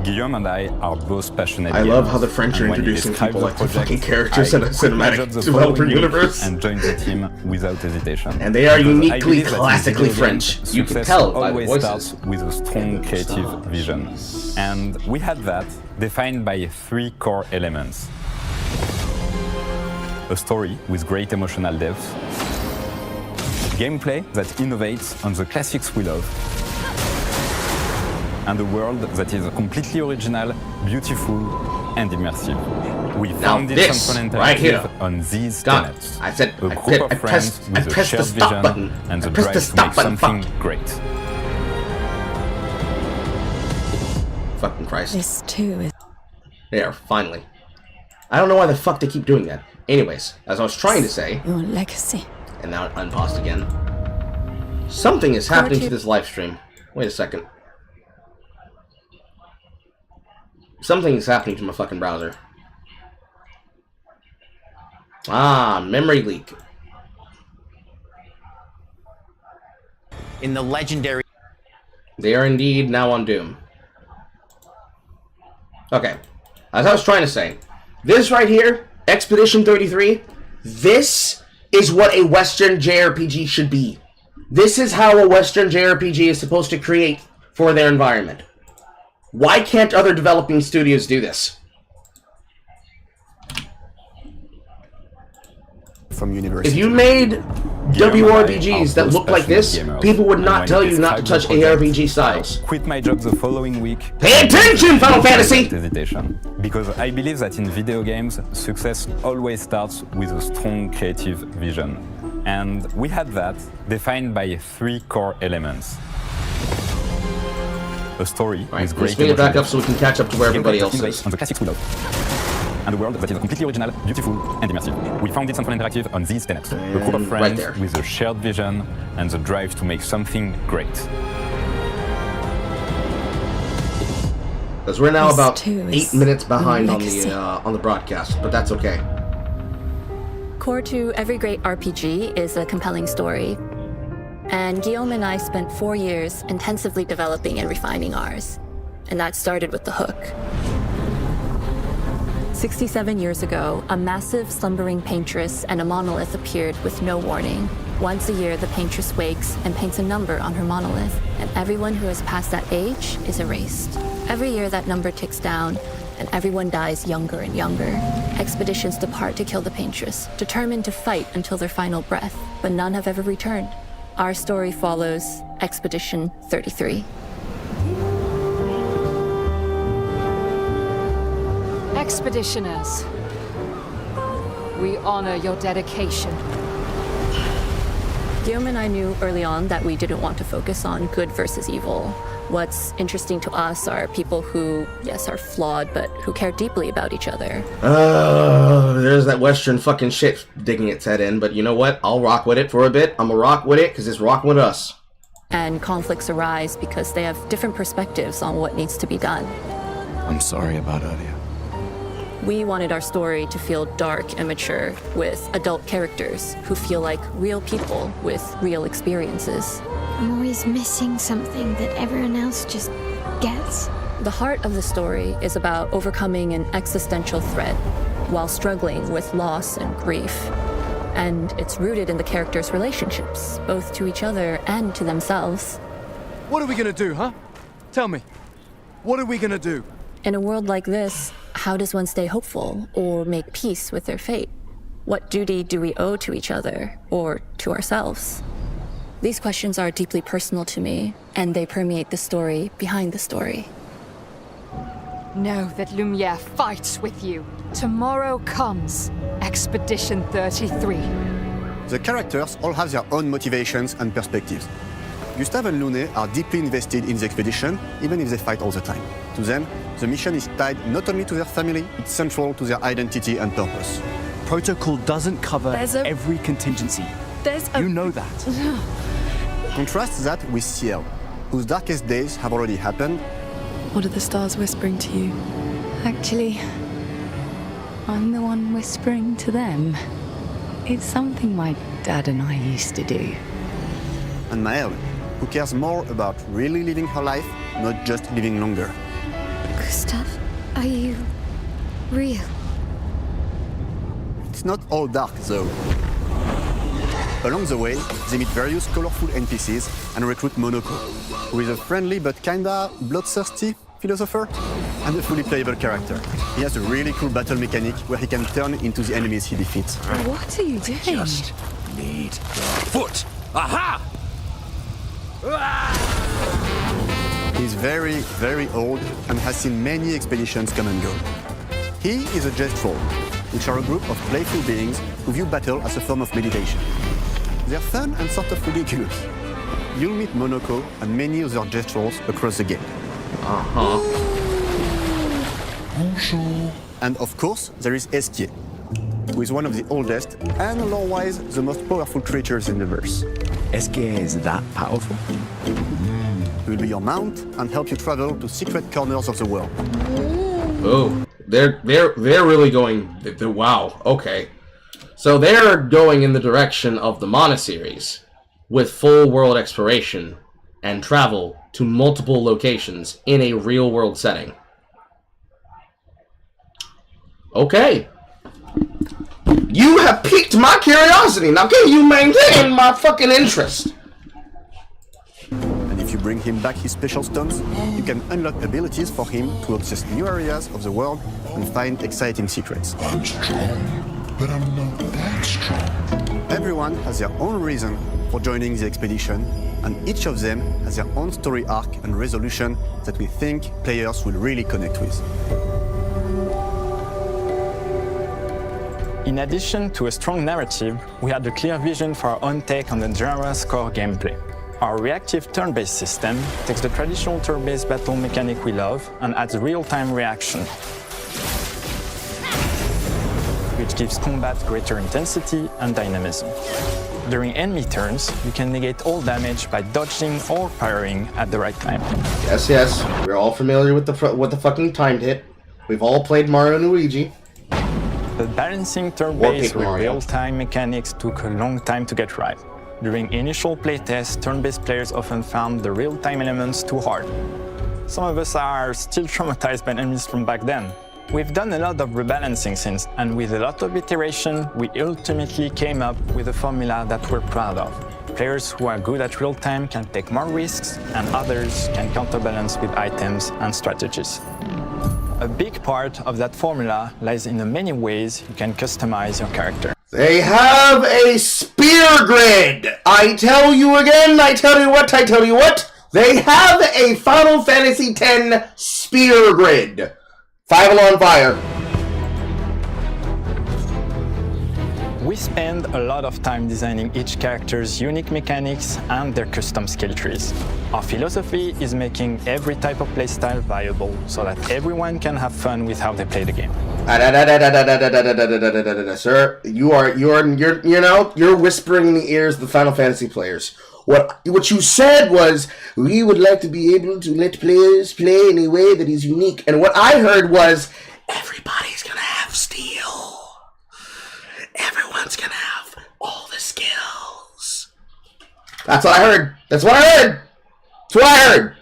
Guillaume and I are both passionate I love how the French are introducing people like the fucking characters in a cinematic developer universe. And joined the team without hesitation. And they are uniquely, classically French. You can tell by the voices. Starts with a strong creative vision. And we had that defined by 3 core elements. A story with great emotional depth. Gameplay that innovates on the classics we love. And a world that is completely original, beautiful, and immersive. We founded Central Interactive on these tenets. I said, a group of friends with a shared vision and the drive to make something great. Fucking Christ. This too is... There, finally. I don't know why the fuck they keep doing that. Anyways, as I was trying to say... Your legacy. And now it unpaused again. Something is happening to this live stream. Wait a second. Something is happening to my fucking browser. Ah, memory leak. In the legendary... They are indeed now on Doom. Okay. As I was trying to say, this right here, Expedition 33, this is what a Western JRPG should be. This is how a Western JRPG is supposed to create for their environment. Why can't other developing studios do this? From university. If you made WRPGs that look like this, people would not tell you not to touch ARPG styles. Quit my job the following week. Pay attention, Final Fantasy! Hesitation. Because I believe that in video games, success always starts with a strong creative vision. And we had that defined by 3 core elements. A story with great let's bring it back up so we can catch up to where everybody else is. On the classics we love. And a world that is completely original, beautiful, and immersive. We founded Central Interactive on these tenets. A group of friends with a shared vision and the drive to make something great. Because we're now about 8 minutes behind on the broadcast, but that's okay. Core to every great RPG is a compelling story. And Guillaume and I spent 4 years intensively developing and refining ours. And that started with the hook. 67 years ago, a massive slumbering paintress and a monolith appeared with no warning. Once a year, the paintress wakes and paints a number on her monolith, and everyone who has passed that age is erased. Every year, that number ticks down, and everyone dies younger and younger. Expeditions depart to kill the paintress, determined to fight until their final breath, but none have ever returned. Our story follows Expedition 33. Expeditioners, we honor your dedication. Guillaume and I knew early on that we didn't want to focus on good versus evil. What's interesting to us are people who, yes, are flawed, but who care deeply about each other. There's that Western fucking shit digging its head in, but you know what? I'll rock with it for a bit. I'm gonna rock with it because it's rocking with us. And conflicts arise because they have different perspectives on what needs to be done. I'm sorry about earlier. We wanted our story to feel dark and mature, with adult characters who feel like real people with real experiences. I'm always missing something that everyone else just gets. The heart of the story is about overcoming an existential threat while struggling with loss and grief. And it's rooted in the characters' relationships, both to each other and to themselves. What are we gonna do, huh? Tell me. What are we gonna do? In a world like this, how does one stay hopeful or make peace with their fate? What duty do we owe to each other or to ourselves? These questions are deeply personal to me, and they permeate the story behind the story. Know that Lumiere fights with you. Tomorrow comes Expedition 33. The characters all have their own motivations and perspectives. Gustave and Lune are deeply invested in the expedition, even if they fight all the time. To them, the mission is tied not only to their family, it's central to their identity and purpose. Protocol doesn't cover every contingency. You know that. Contrast that with Ciel, whose darkest days have already happened. What are the stars whispering to you? Actually, I'm the one whispering to them. It's something my dad and I used to do. And Maëlle, who cares more about really living her life, not just living longer. Gustave, are you real? It's not all dark, though. Along the way, they meet various colorful NPCs and recruit Monoko, who is a friendly but kinda bloodthirsty philosopher and a fully playable character. He has a really cool battle mechanic where he can turn into the enemies he defeats. What are you doing? Just need the foot. Aha! He's very, very old and has seen many expeditions come and go. He is a Gestrol, which are a group of playful beings who view battle as a form of meditation. They're fun and sort of ridiculous. You'll meet Monoko and many other Gestrols across the game. Bonjour. And of course, there is Esquier, who is one of the oldest and lore-wise the most powerful creatures in the verse. Esquier is that powerful? He will be your mount and help you travel to secret corners of the world. Oh, they're really going. Wow. Okay, so they're going in the direction of the Mana series, with full world exploration and travel to multiple locations in a real world setting. Okay. You have piqued my curiosity. Now can you maintain my fucking interest? And if you bring him back his special stones, you can unlock abilities for him to access new areas of the world and find exciting secrets. I'm strong, but I'm not that strong. Everyone has their own reason for joining the expedition, and each of them has their own story arc and resolution that we think players will really connect with. In addition to a strong narrative, we had a clear vision for our own take on the genre's core gameplay. Our reactive turn-based system takes the traditional turn-based battle mechanic we love and adds real-time reaction, which gives combat greater intensity and dynamism. During enemy turns, you can negate all damage by dodging or parrying at the right time. Yes, we're all familiar with the fucking timed hit. We've all played Mario and Luigi. But balancing turn-based with real-time mechanics took a long time to get right. During initial playtests, turn-based players often found the real-time elements too hard. Some of us are still traumatized by enemies from back then. We've done a lot of rebalancing since, and with a lot of iteration, we ultimately came up with a formula that we're proud of. Players who are good at real-time can take more risks, and others can counterbalance with items and strategies. A big part of that formula lies in the many ways you can customize your character. They have a spear grid! I tell you again, I tell you what, they have a Final Fantasy X spear grid. 5 on fire. We spend a lot of time designing each character's unique mechanics and their custom skill trees. Our philosophy is making every type of playstyle viable so that everyone can have fun with how they play the game. Sir, you're whispering in the ears of the Final Fantasy players. What you said was, we would like to be able to let players play in a way that is unique. And what I heard was, everybody's gonna have steel. Everyone's gonna have all the skills. That's what I heard. That's what I heard.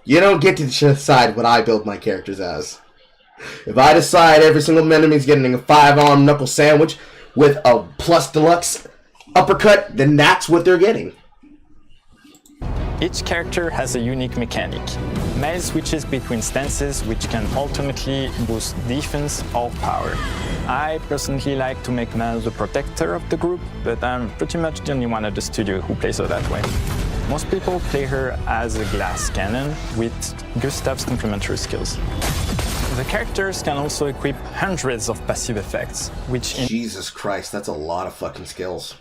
You don't get to decide what I build my characters as. If I decide every single enemy's getting a 5-arm knuckle sandwich with a plus deluxe uppercut, then that's what they're getting. Each character has a unique mechanic. Maëlle switches between stances which can ultimately boost defense or power. I personally like to make Maëlle the protector of the group, but I'm pretty much the only one at the studio who plays her that way. Most people play her as a glass cannon with Gustave's complementary skills. The characters can also equip hundreds of passive effects, which Jesus Christ, that's a lot of fucking skills.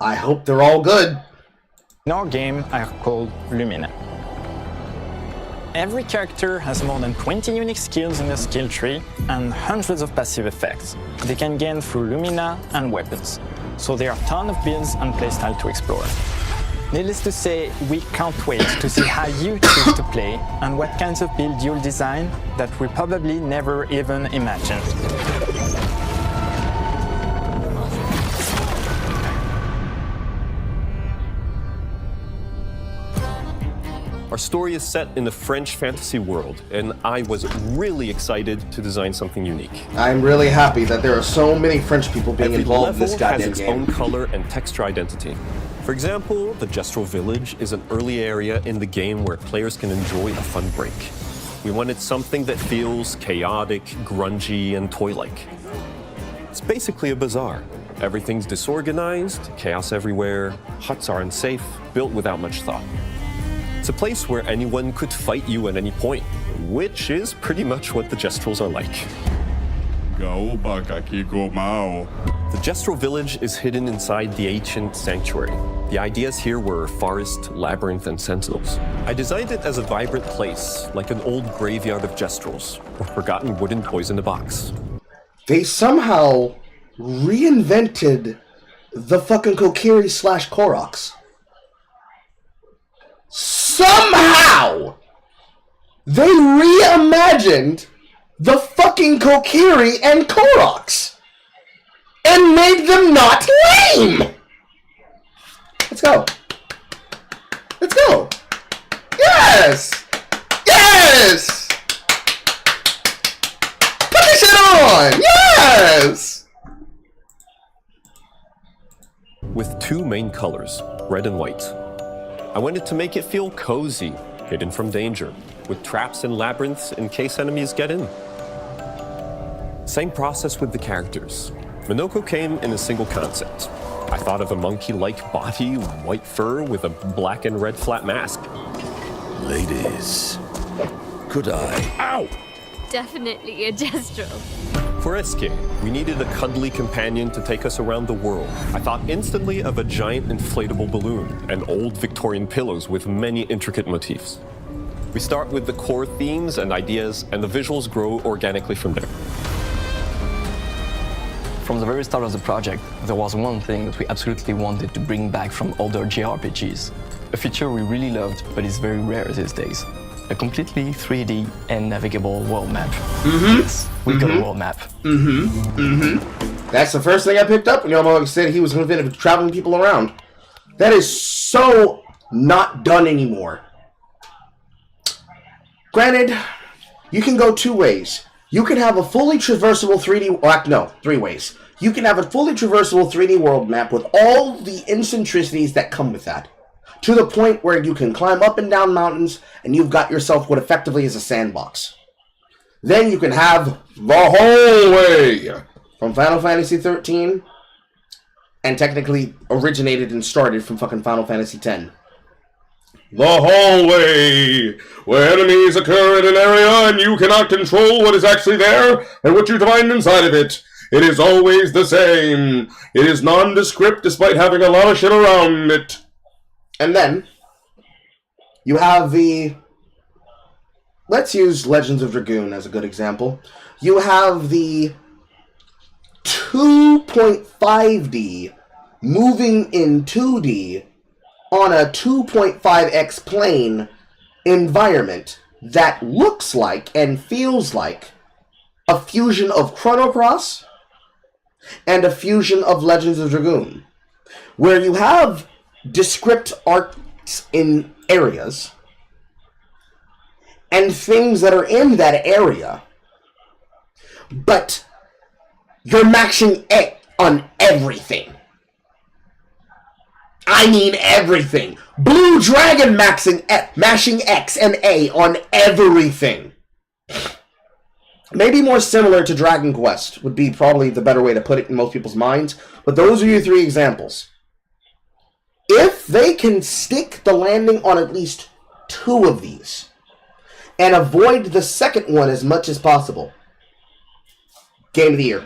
I hope they're all good. in our game are called Lumina. Every character has more than 20 unique skills in their skill tree and hundreds of passive effects they can gain through Lumina and weapons. So there are a ton of builds and playstyle to explore. Needless to say, we can't wait to see how you choose to play and what kinds of build you'll design that we probably never even imagined. Our story is set in the French fantasy world, and I was really excited to design something unique. I'm really happy that there are so many French people being involved in this goddamn has its game. own color and texture identity. For example, the Gestrel Village is an early area in the game where players can enjoy a fun break. We wanted something that feels chaotic, grungy, and toy-like. It's basically a bazaar. Everything's disorganized, chaos everywhere, huts are unsafe, built without much thought. It's a place where anyone could fight you at any point, which is pretty much what the Gestrels are like. The Gestrel Village is hidden inside the ancient sanctuary. The ideas here were forest, labyrinth, and sentinels. I designed it as a vibrant place, like an old graveyard of Gestrels, or forgotten wooden toys in a box. They somehow reinvented the fucking Kokiri / Koroks. Somehow! They reimagined the fucking Kokiri and Koroks and made them not lame! Let's go. Let's go. Yes! Yes! Put this shit on! Yes! With two main colors, red and white. I wanted to make it feel cozy, hidden from danger, with traps and labyrinths in case enemies get in. Same process with the characters. Minoko came in a single concept. I thought of a monkey-like body, white fur, with a black and red flat mask. Ladies, could I? Ow! Definitely a Gestrel. For SK, we needed a cuddly companion to take us around the world. I thought instantly of a giant inflatable balloon and old Victorian pillows with many intricate motifs. We start with the core themes and ideas, and the visuals grow organically from there. From the very start of the project, there was one thing that we absolutely wanted to bring back from older JRPGs. A feature we really loved, but is very rare these days. A completely 3D and navigable world map. Yes, we got a world map. That's the first thing I picked up when Yomo said he was going to be traveling people around. That is so not done anymore. Granted, you can go two ways. You can have a fully traversable 3D... no, three ways. You can have a fully traversable 3D world map with all the eccentricities that come with that. To the point where you can climb up and down mountains, and you've got yourself what effectively is a sandbox. Then you can have the hallway from Final Fantasy XIII, and technically originated and started from fucking Final Fantasy X. The hallway, where enemies occur in an area and you cannot control what is actually there and what you find inside of it. It is always the same. It is nondescript despite having a lot of shit around it. And then, you have the... Let's use Legends of Dragoon as a good example. You have the 2.5D moving in 2D on a 2.5x plane environment that looks like and feels like a fusion of Chrono Cross and a fusion of Legends of Dragoon, where you have descript arcs in areas and things that are in that area, but you're maxing it on everything. I mean everything. Blue Dragon mashing X and A on everything. Maybe more similar to Dragon Quest would be probably the better way to put it in most people's minds, but those are your three examples. If they can stick the landing on at least two of these and avoid the second one as much as possible, Game of the Year.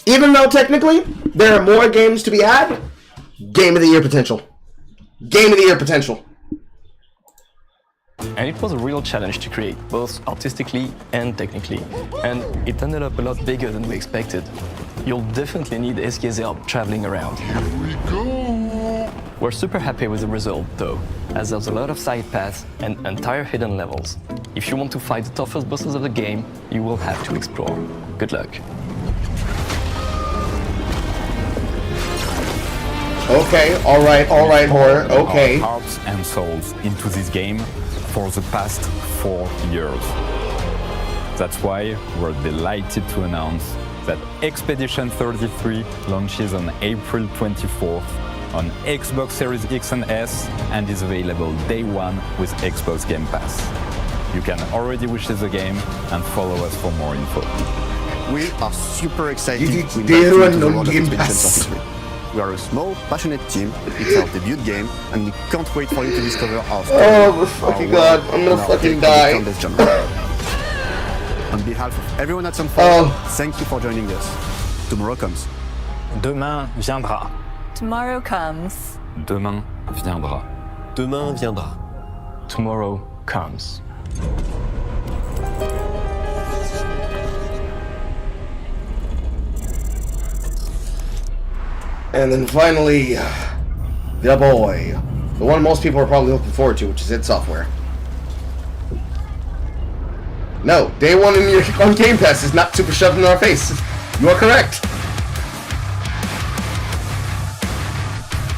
Even though technically there are more games to be had, Game of the Year potential. Game of the Year potential. And it was a real challenge to create, both artistically and technically. And it ended up a lot bigger than we expected. You'll definitely need SK's help traveling around. Here we go! We're super happy with the result, though, as there's a lot of side paths and entire hidden levels. If you want to fight the toughest bosses of the game, you will have to explore. Good luck. Okay, alright, horror, okay. Our hearts and souls into this game for the past 4 years. That's why we're delighted to announce that Expedition 33 launches on April 24th on Xbox Series X and S and is available day one with Xbox Game Pass. You can already wish the game and follow us for more info. We are super excited It is to invite day you one to the on world of Game Expedition Pass. 33. We are a small, passionate team. It's our debut game, and we can't wait for you to discover our story. Oh my fucking god, I'm gonna fucking die. On behalf of everyone at Sunfall, thank you for joining us. Tomorrow comes. Demain viendra. Tomorrow comes. Demain viendra. Demain viendra. Tomorrow comes. And then finally, the boy. The one most people are probably looking forward to, which is id Software. No, day one on Game Pass is not super shoved in our face. You are correct.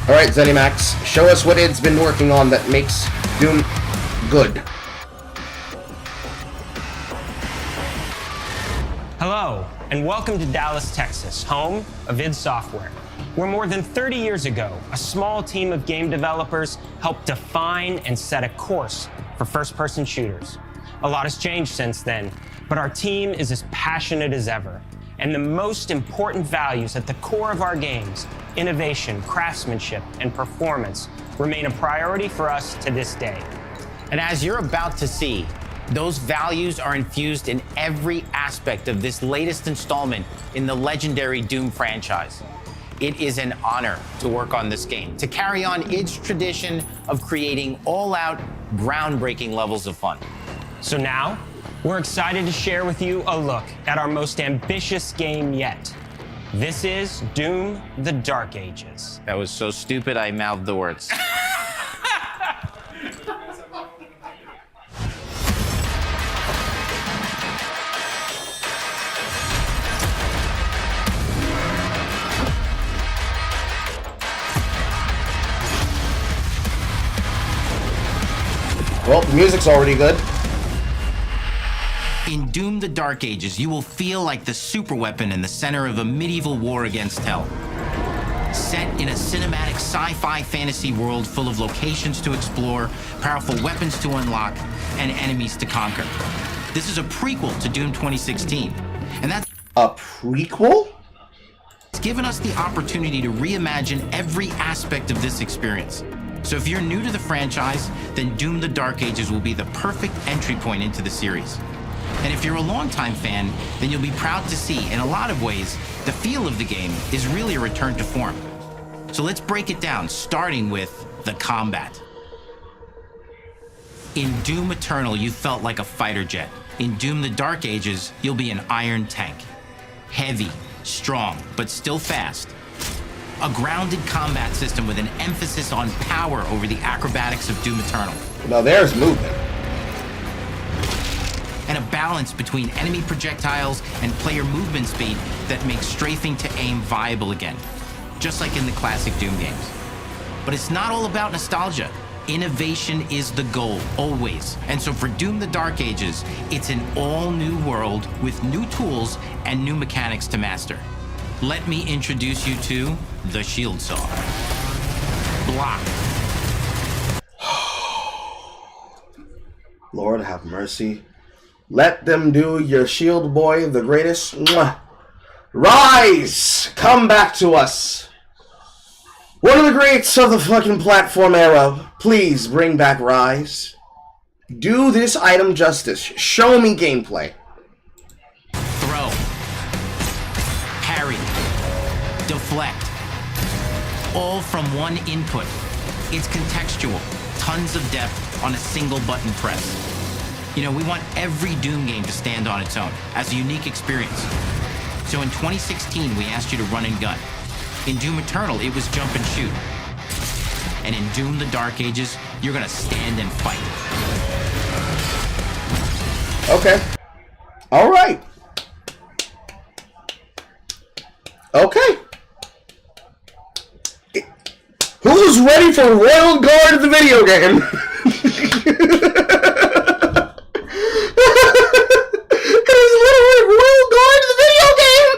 Alright, ZeniMax, show us what id's been working on that makes Doom good. Hello, and welcome to Dallas, Texas, home of id Software, where more than 30 years ago, a small team of game developers helped define and set a course for first-person shooters. A lot has changed since then, but our team is as passionate as ever. And the most important values at the core of our games, innovation, craftsmanship, and performance, remain a priority for us to this day. And as you're about to see, those values are infused in every aspect of this latest installment in the legendary Doom franchise. It is an honor to work on this game, to carry on its tradition of creating all-out, groundbreaking levels of fun. So now, we're excited to share with you a look at our most ambitious game yet. This is Doom: The Dark Ages. That was so stupid I mouthed the words. Well, the music's already good. In Doom: The Dark Ages, you will feel like the superweapon in the center of a medieval war against hell. Set in a cinematic sci-fi fantasy world full of locations to explore, powerful weapons to unlock, and enemies to conquer. This is a prequel to Doom 2016, and that's a prequel? It's given us the opportunity to reimagine every aspect of this experience. So if you're new to the franchise, then Doom: The Dark Ages will be the perfect entry point into the series. And if you're a longtime fan, then you'll be proud to see, in a lot of ways, the feel of the game is really a return to form. So let's break it down, starting with the combat. In Doom Eternal, you felt like a fighter jet. In Doom: The Dark Ages, you'll be an iron tank. Heavy, strong, but still fast. A grounded combat system with an emphasis on power over the acrobatics of Doom Eternal. Now there's movement. And a balance between enemy projectiles and player movement speed that makes strafing to aim viable again, just like in the classic Doom games. But it's not all about nostalgia. Innovation is the goal, always. And so for Doom: The Dark Ages, it's an all-new world with new tools and new mechanics to master. Let me introduce you to the Shield Saw. Block. Lord have mercy. Let them do your shield boy the greatest. Mwah. Rise! Come back to us. One of the greats of the fucking platform era. Please bring back Rise. Do this item justice. Show me gameplay. Throw. Parry. Deflect. All from one input. It's contextual, tons of depth on a single button press. You know, we want every Doom game to stand on its own as a unique experience. So in 2016, we asked you to run and gun. In Doom Eternal, it was jump and shoot. And in Doom: The Dark Ages, you're gonna stand and fight. Okay. All right. Okay. Who's ready for Royal Guard in the video game? There's literally Royal Guard in the video game.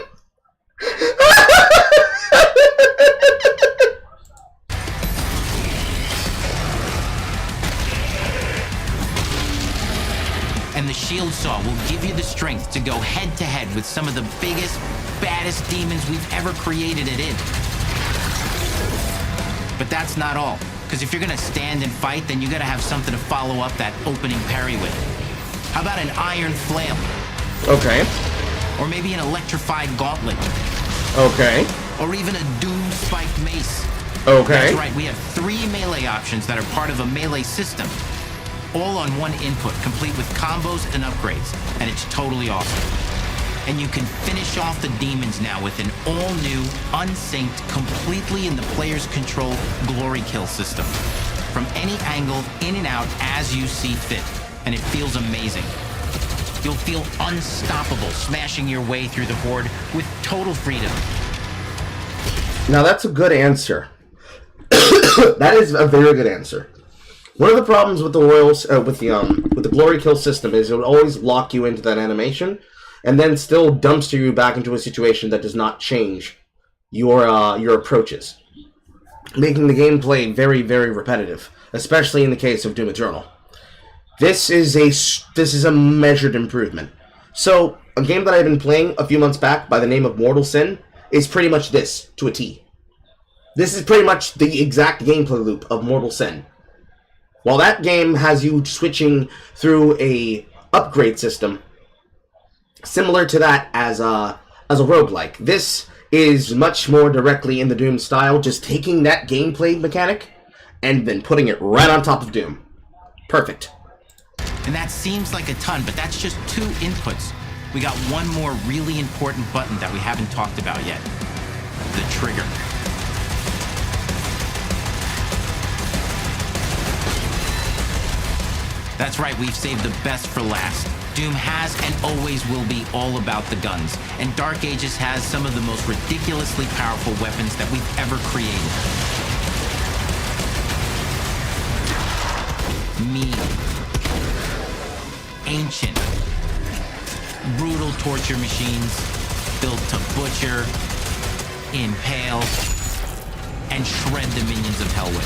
And the Shield Saw will give you the strength to go head-to-head with some of the biggest, baddest demons we've ever created at id. But that's not all, because if you're gonna stand and fight, then you gotta have something to follow up that opening parry with. How about an iron flail? Okay. Or maybe an electrified gauntlet. Okay. Or even a Doom spiked mace. Okay. That's right, we have 3 melee options that are part of a melee system. All on one input, complete with combos and upgrades, and it's totally awesome. And you can finish off the demons now with an all-new, unsynced, completely in the player's control glory kill system. From any angle, in and out, as you see fit. And it feels amazing. You'll feel unstoppable, smashing your way through the horde with total freedom. Now that's a good answer. That is a very good answer. One of the problems with the Royals, with the glory kill system is it would always lock you into that animation, and then still dumpster you back into a situation that does not change your approaches, making the gameplay very, very repetitive, especially in the case of Doom Eternal. This is a measured improvement. So, a game that I've been playing a few months back by the name of Mortal Sin is pretty much this, to a T. This is pretty much the exact gameplay loop of Mortal Sin. While that game has you switching through a upgrade system, similar to that as a roguelike. This is much more directly in the Doom style, just taking that gameplay mechanic and then putting it right on top of Doom. Perfect. And that seems like a ton, but that's just 2 inputs. We got one more really important button that we haven't talked about yet. The trigger. That's right, we've saved the best for last. Doom has and always will be all about the guns, and Dark Ages has some of the most ridiculously powerful weapons that we've ever created. Mean. Ancient. Brutal torture machines, built to butcher, impale, and shred the minions of hell with.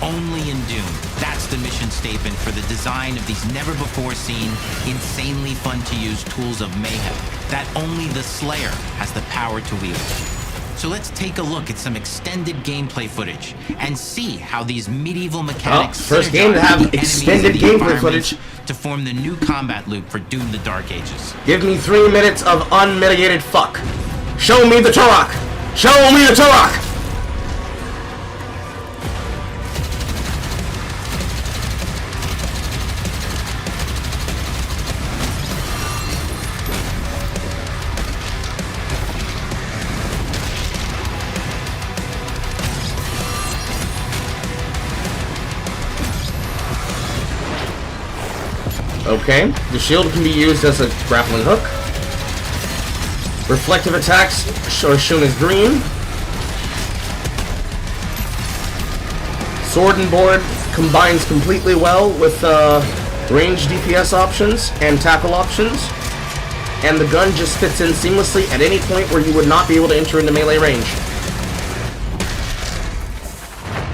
Only in Doom. That's the mission statement for the design of these never-before-seen, insanely fun-to-use tools of mayhem that only the Slayer has the power to wield. So let's take a look at some extended gameplay footage and see how these medieval mechanics first game to have extended gameplay footage to form the new combat loop for Doom: The Dark Ages. Give me 3 minutes of unmitigated fuck. Show me the Turok! Show me the Turok! Okay, the shield can be used as a grappling hook. Reflective attacks are shown as green. Sword and board combines completely well with range DPS options and tackle options. And the gun just fits in seamlessly at any point where you would not be able to enter into melee range.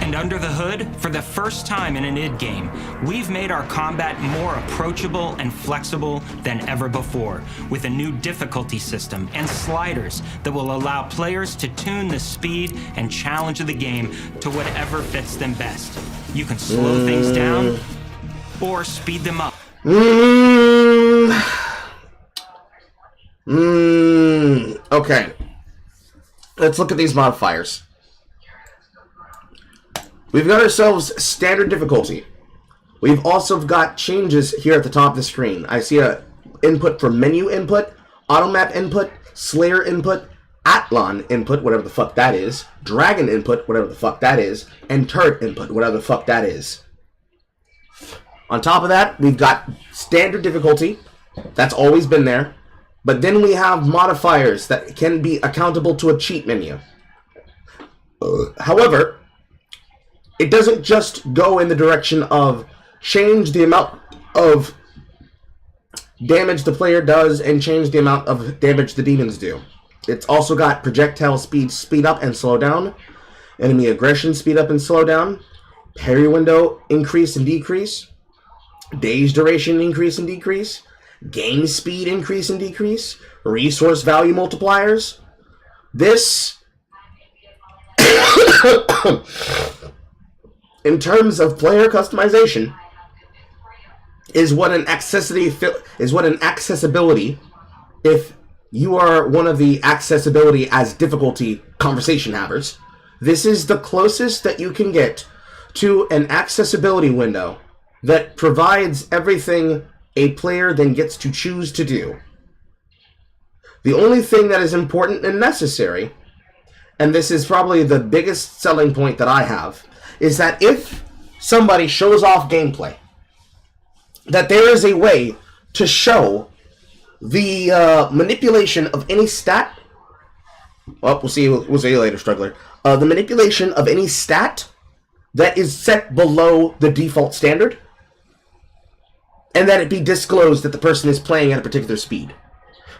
And under the hood, for the first time in an id game, we've made our combat more approachable and flexible than ever before, with a new difficulty system and sliders that will allow players to tune the speed and challenge of the game to whatever fits them best. You can slow things down or speed them up. Okay. Let's look at these modifiers. We've got ourselves standard difficulty. We've also got changes here at the top of the screen. I see a input for menu input, automap input, Slayer input, Athlon input, whatever the fuck that is, Dragon input, whatever the fuck that is, and Turret input, whatever the fuck that is. On top of that, we've got standard difficulty. That's always been there. But then we have modifiers that can be accountable to a cheat menu. However, it doesn't just go in the direction of change the amount of damage the player does and change the amount of damage the demons do. It's also got projectile speed up and slow down, enemy aggression speed up and slow down, parry window increase and decrease, daze duration increase and decrease, game speed increase and decrease, resource value multipliers. This, in terms of player customization, is what an accessibility, if you are one of the accessibility as difficulty conversation havers, this is the closest that you can get to an accessibility window that provides everything a player then gets to choose to do. The only thing that is important and necessary, and this is probably the biggest selling point that I have, is that if somebody shows off gameplay, that there is a way to show the manipulation of any stat. Well, we'll see you later, struggler. The manipulation of any stat that is set below the default standard, and that it be disclosed that the person is playing at a particular speed,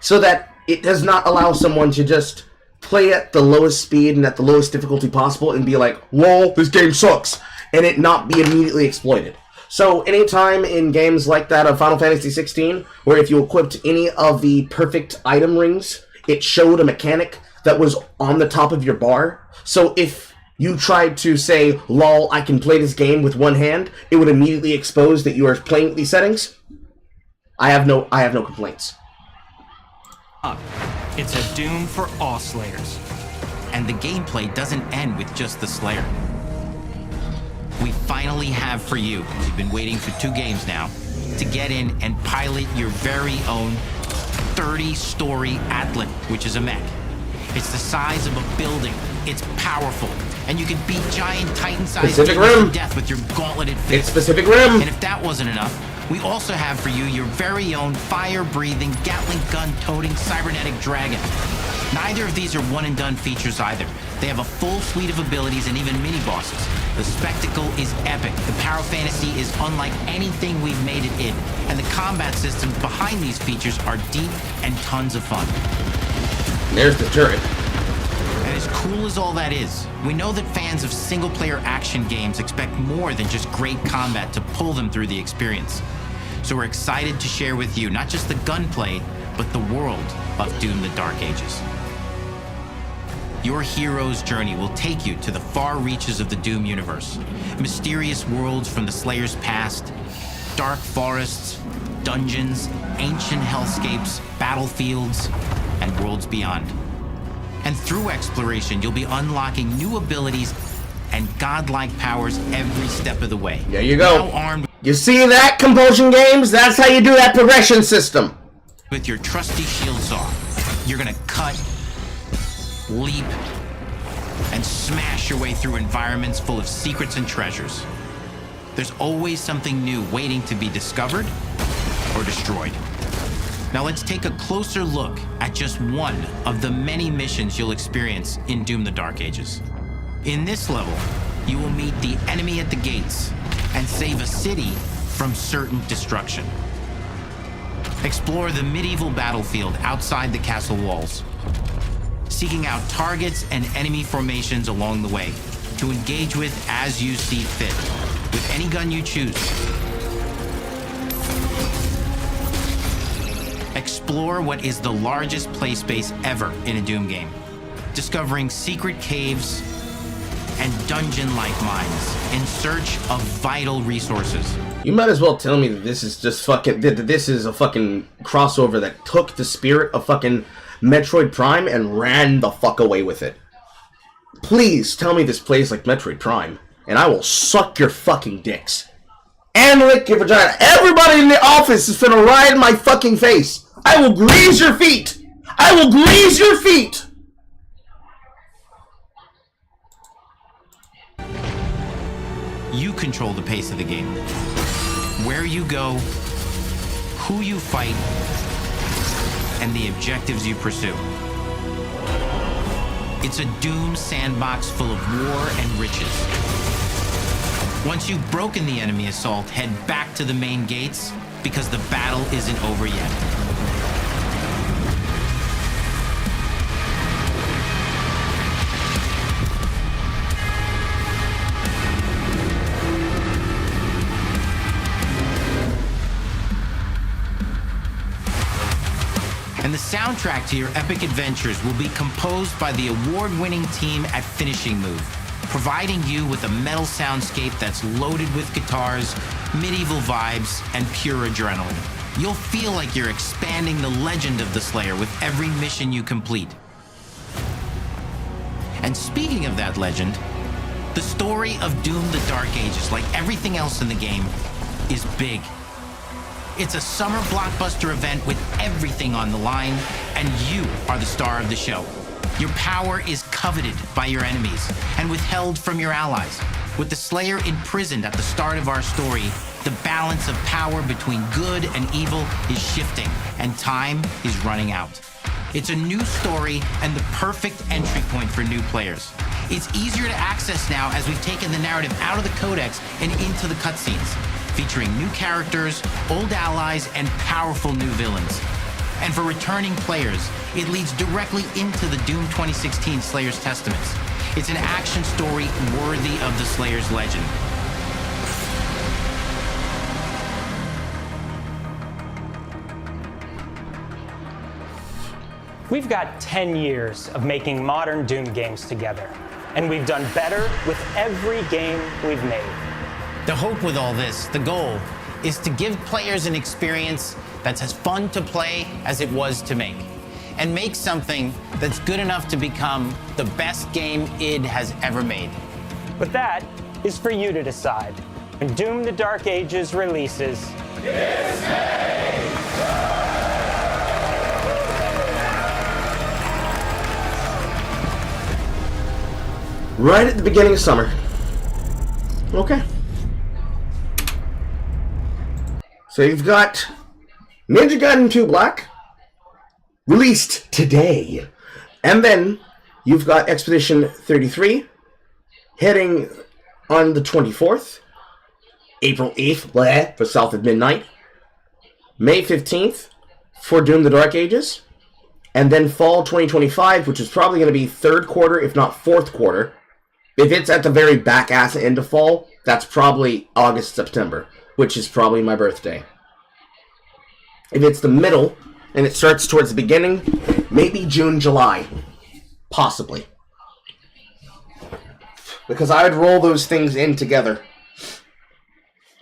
so that it does not allow someone to just play at the lowest speed and at the lowest difficulty possible and be like, "Lol, this game sucks," and it not be immediately exploited. So anytime in games like that of Final Fantasy 16, where if you equipped any of the perfect item rings, it showed a mechanic that was on the top of your bar. So if you tried to say, "Lol, I can play this game with one hand," it would immediately expose that you are playing with these settings. I have no complaints. It's a Doom for all Slayers. And the gameplay doesn't end with just the Slayer. We finally have for you, you've been waiting for 2 games now, to get in and pilot your very own 30-story Atlas, which is a mech. It's the size of a building, it's powerful, and you can beat giant Titan-sized demons to death with your gauntleted fist. It's Pacific Rim! And if that wasn't enough, we also have for you your very own fire-breathing, Gatling gun-toting cybernetic dragon. Neither of these are one-and-done features either. They have a full suite of abilities and even mini-bosses. The spectacle is epic. The Power Fantasy is unlike anything we've made it in. And the combat systems behind these features are deep and tons of fun. There's the turret. And as cool as all that is, we know that fans of single-player action games expect more than just great combat to pull them through the experience. So we're excited to share with you not just the gunplay, but the world of Doom: The Dark Ages. Your hero's journey will take you to the far reaches of the Doom universe. Mysterious worlds from the Slayer's past, dark forests, dungeons, ancient hellscapes, battlefields, and worlds beyond. And through exploration, you'll be unlocking new abilities and godlike powers every step of the way. There you go. Now armed You see that, Compulsion Games? That's how you do that progression system. with your trusty shield saw, you're gonna cut, leap, and smash your way through environments full of secrets and treasures. There's always something new waiting to be discovered or destroyed. Now let's take a closer look at just one of the many missions you'll experience in Doom: The Dark Ages. In this level, you will meet the enemy at the gates and save a city from certain destruction. Explore the medieval battlefield outside the castle walls, seeking out targets and enemy formations along the way to engage with as you see fit, with any gun you choose. Explore what is the largest play space ever in a Doom game, discovering secret caves and dungeon-like mines in search of vital resources. You might as well tell me that this is just fucking, that this is a fucking crossover that took the spirit of fucking Metroid Prime and ran the fuck away with it. Please tell me this plays like Metroid Prime. and I will suck your fucking dicks. And lick your vagina. Everybody in the office is finna ride my fucking face. I will grease your feet. I will grease your feet. You control the pace of the game. Where you go, who you fight, and the objectives you pursue. It's a Doom sandbox full of war and riches. Once you've broken the enemy assault, head back to the main gates, because the battle isn't over yet. And the soundtrack to your epic adventures will be composed by the award-winning team at Finishing Move, providing you with a metal soundscape that's loaded with guitars, medieval vibes, and pure adrenaline. You'll feel like you're expanding the legend of the Slayer with every mission you complete. And speaking of that legend, the story of Doom: The Dark Ages, like everything else in the game, is big. It's a summer blockbuster event with everything on the line, and you are the star of the show. Your power is coveted by your enemies and withheld from your allies. With the Slayer imprisoned at the start of our story, the balance of power between good and evil is shifting, and time is running out. It's a new story and the perfect entry point for new players. It's easier to access now as we've taken the narrative out of the codex and into the cutscenes, featuring new characters, old allies, and powerful new villains. And for returning players, it leads directly into the Doom 2016 Slayer's Testaments. It's an action story worthy of the Slayer's legend. We've got 10 years of making modern Doom games together, and we've done better with every game we've made. The hope with all this, the goal, is to give players an experience that's as fun to play as it was to make, and make something that's good enough to become the best game id has ever made. But that is for you to decide when Doom: The Dark Ages releases this May. Right at the beginning of summer. Okay. So you've got Ninja Gaiden 2 Black, released today. And then you've got Expedition 33, heading on the 24th. April 8th, for South of Midnight. May 15th, for Doom: The Dark Ages. And then fall 2025, which is probably going to be third quarter, if not fourth quarter. If it's at the very back ass end of fall, that's probably August, September, which is probably my birthday. If it's the middle, and it starts towards the beginning, maybe June, July. Possibly. Because I would roll those things in together.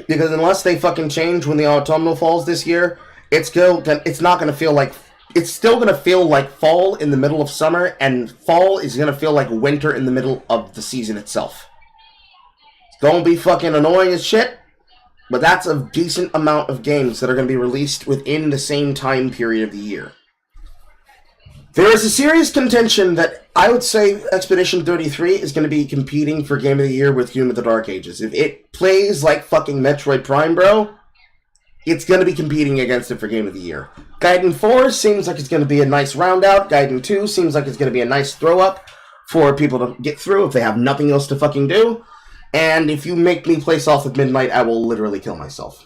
Because unless they fucking change when the autumnal falls this year, it's not going to feel like... It's still going to feel like fall in the middle of summer, and fall is going to feel like winter in the middle of the season itself. It's going to be fucking annoying as shit, but that's a decent amount of games that are going to be released within the same time period of the year. There is a serious contention that I would say Expedition 33 is going to be competing for Game of the Year with Doom: The Dark Ages. If it plays like fucking Metroid Prime, bro, it's going to be competing against it for Game of the Year. Gaiden 4 seems like it's going to be a nice round-out. Gaiden 2 seems like it's going to be a nice throw-up for people to get through if they have nothing else to fucking do. And if you make me play South of Midnight, I will literally kill myself.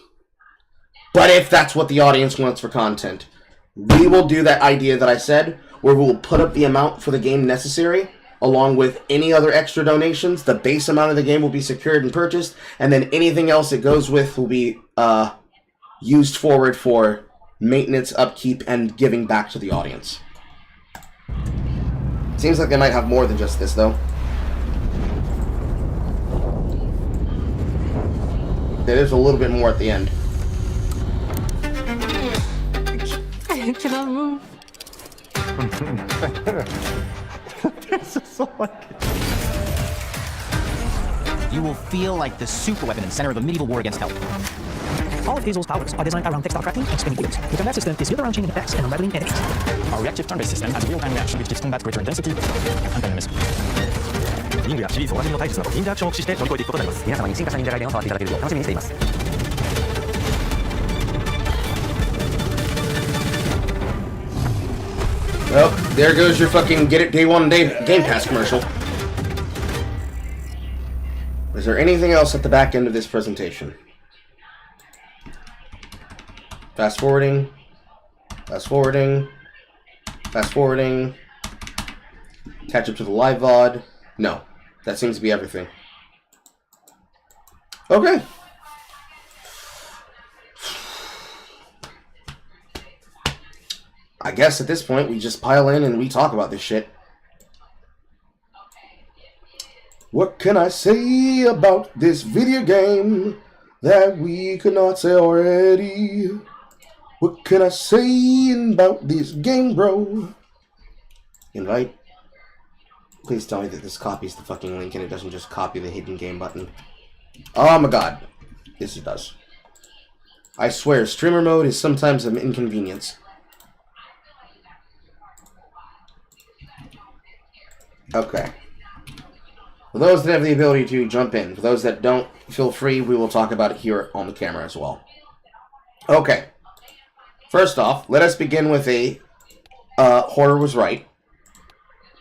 But if that's what the audience wants for content, we will do that idea that I said, where we will put up the amount for the game necessary, along with any other extra donations. The base amount of the game will be secured and purchased, and then anything else it goes with will be used forward for maintenance, upkeep, and giving back to the audience. Seems like they might have more than just this, though. There is a little bit more at the end. I cannot move. You will feel like the super weapon in the center of a medieval war against hell. All of Hazel's powers are designed around textile crafting and spinning wheels. The combat system is built around chaining attacks and unraveling enemies. Our reactive turn-based system adds real-time reaction which gives combat greater intensity and dynamism. リングやシリーズおなじみの対決などインタラクションを駆使して乗り越えていくことになります。皆様に進化した忍者ガイデンを触っていただけるよう楽しみにしています。Well, there goes your fucking get it day one Game Pass commercial. Is there anything else at the back end of this presentation? Fast forwarding. Fast forwarding. Fast forwarding. Catch up to the live VOD. No. That seems to be everything. Okay. I guess at this point we just pile in and we talk about this shit. What can I say about this video game that we could not say already? What can I say about this game, bro? Invite. Please tell me that this copies the fucking link and it doesn't just copy the hidden game button. Oh my god. Yes, it does. I swear, streamer mode is sometimes an inconvenience. Okay. For those that have the ability to, jump in. For those that don't, feel free. We will talk about it here on the camera as well. Okay. First off, let us begin with a Horror was right.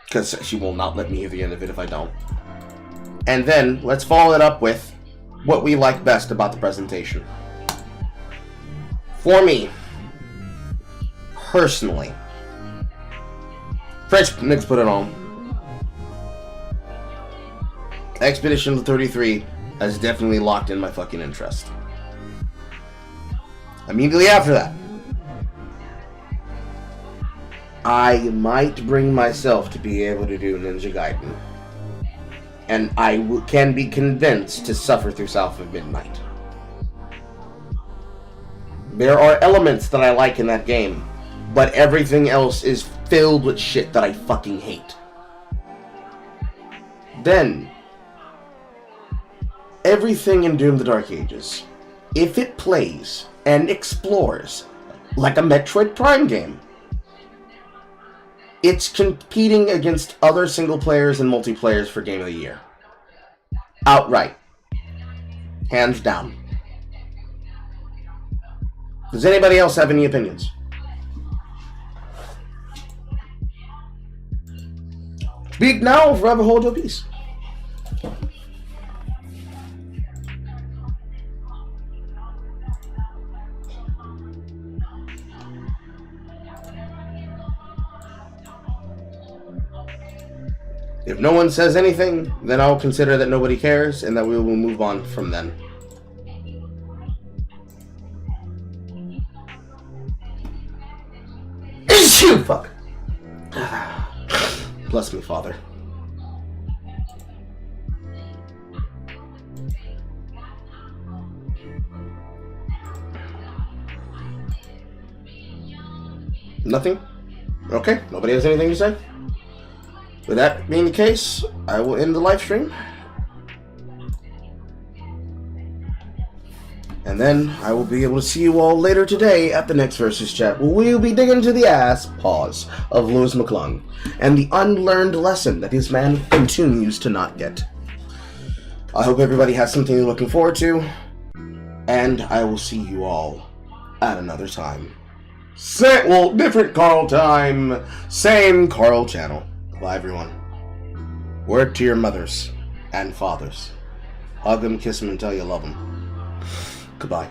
Because she will not let me hear the end of it if I don't. And then, let's follow it up with what we like best about the presentation. For me, personally, French Nick's put it on. Expedition 33 has definitely locked in my fucking interest. Immediately after that, I might bring myself to be able to do Ninja Gaiden. And I can be convinced to suffer through South of Midnight. There are elements that I like in that game, but everything else is filled with shit that I fucking hate. Then, everything in Doom the Dark Ages, if it plays and explores like a Metroid Prime game, it's competing against other single players and multiplayers for Game of the Year. Outright. Hands down. Does anybody else have any opinions? Speak now or forever hold your peace. If no one says anything, then I'll consider that nobody cares and that we will move on from then. Shoot, fuck. Bless me, Father. Nothing? Okay, nobody has anything to say? With that being the case, I will end the live stream. And then I will be able to see you all later today at the next VsChat, where we will be digging into the ass paws of Lewis McClung and the unlearned lesson that this man continues to not get. I hope everybody has something they're looking forward to, and I will see you all at another time. Different Carl time, same Carl channel. Bye, everyone. Word to your mothers and fathers. Hug them, kiss them, and tell you love them. Goodbye.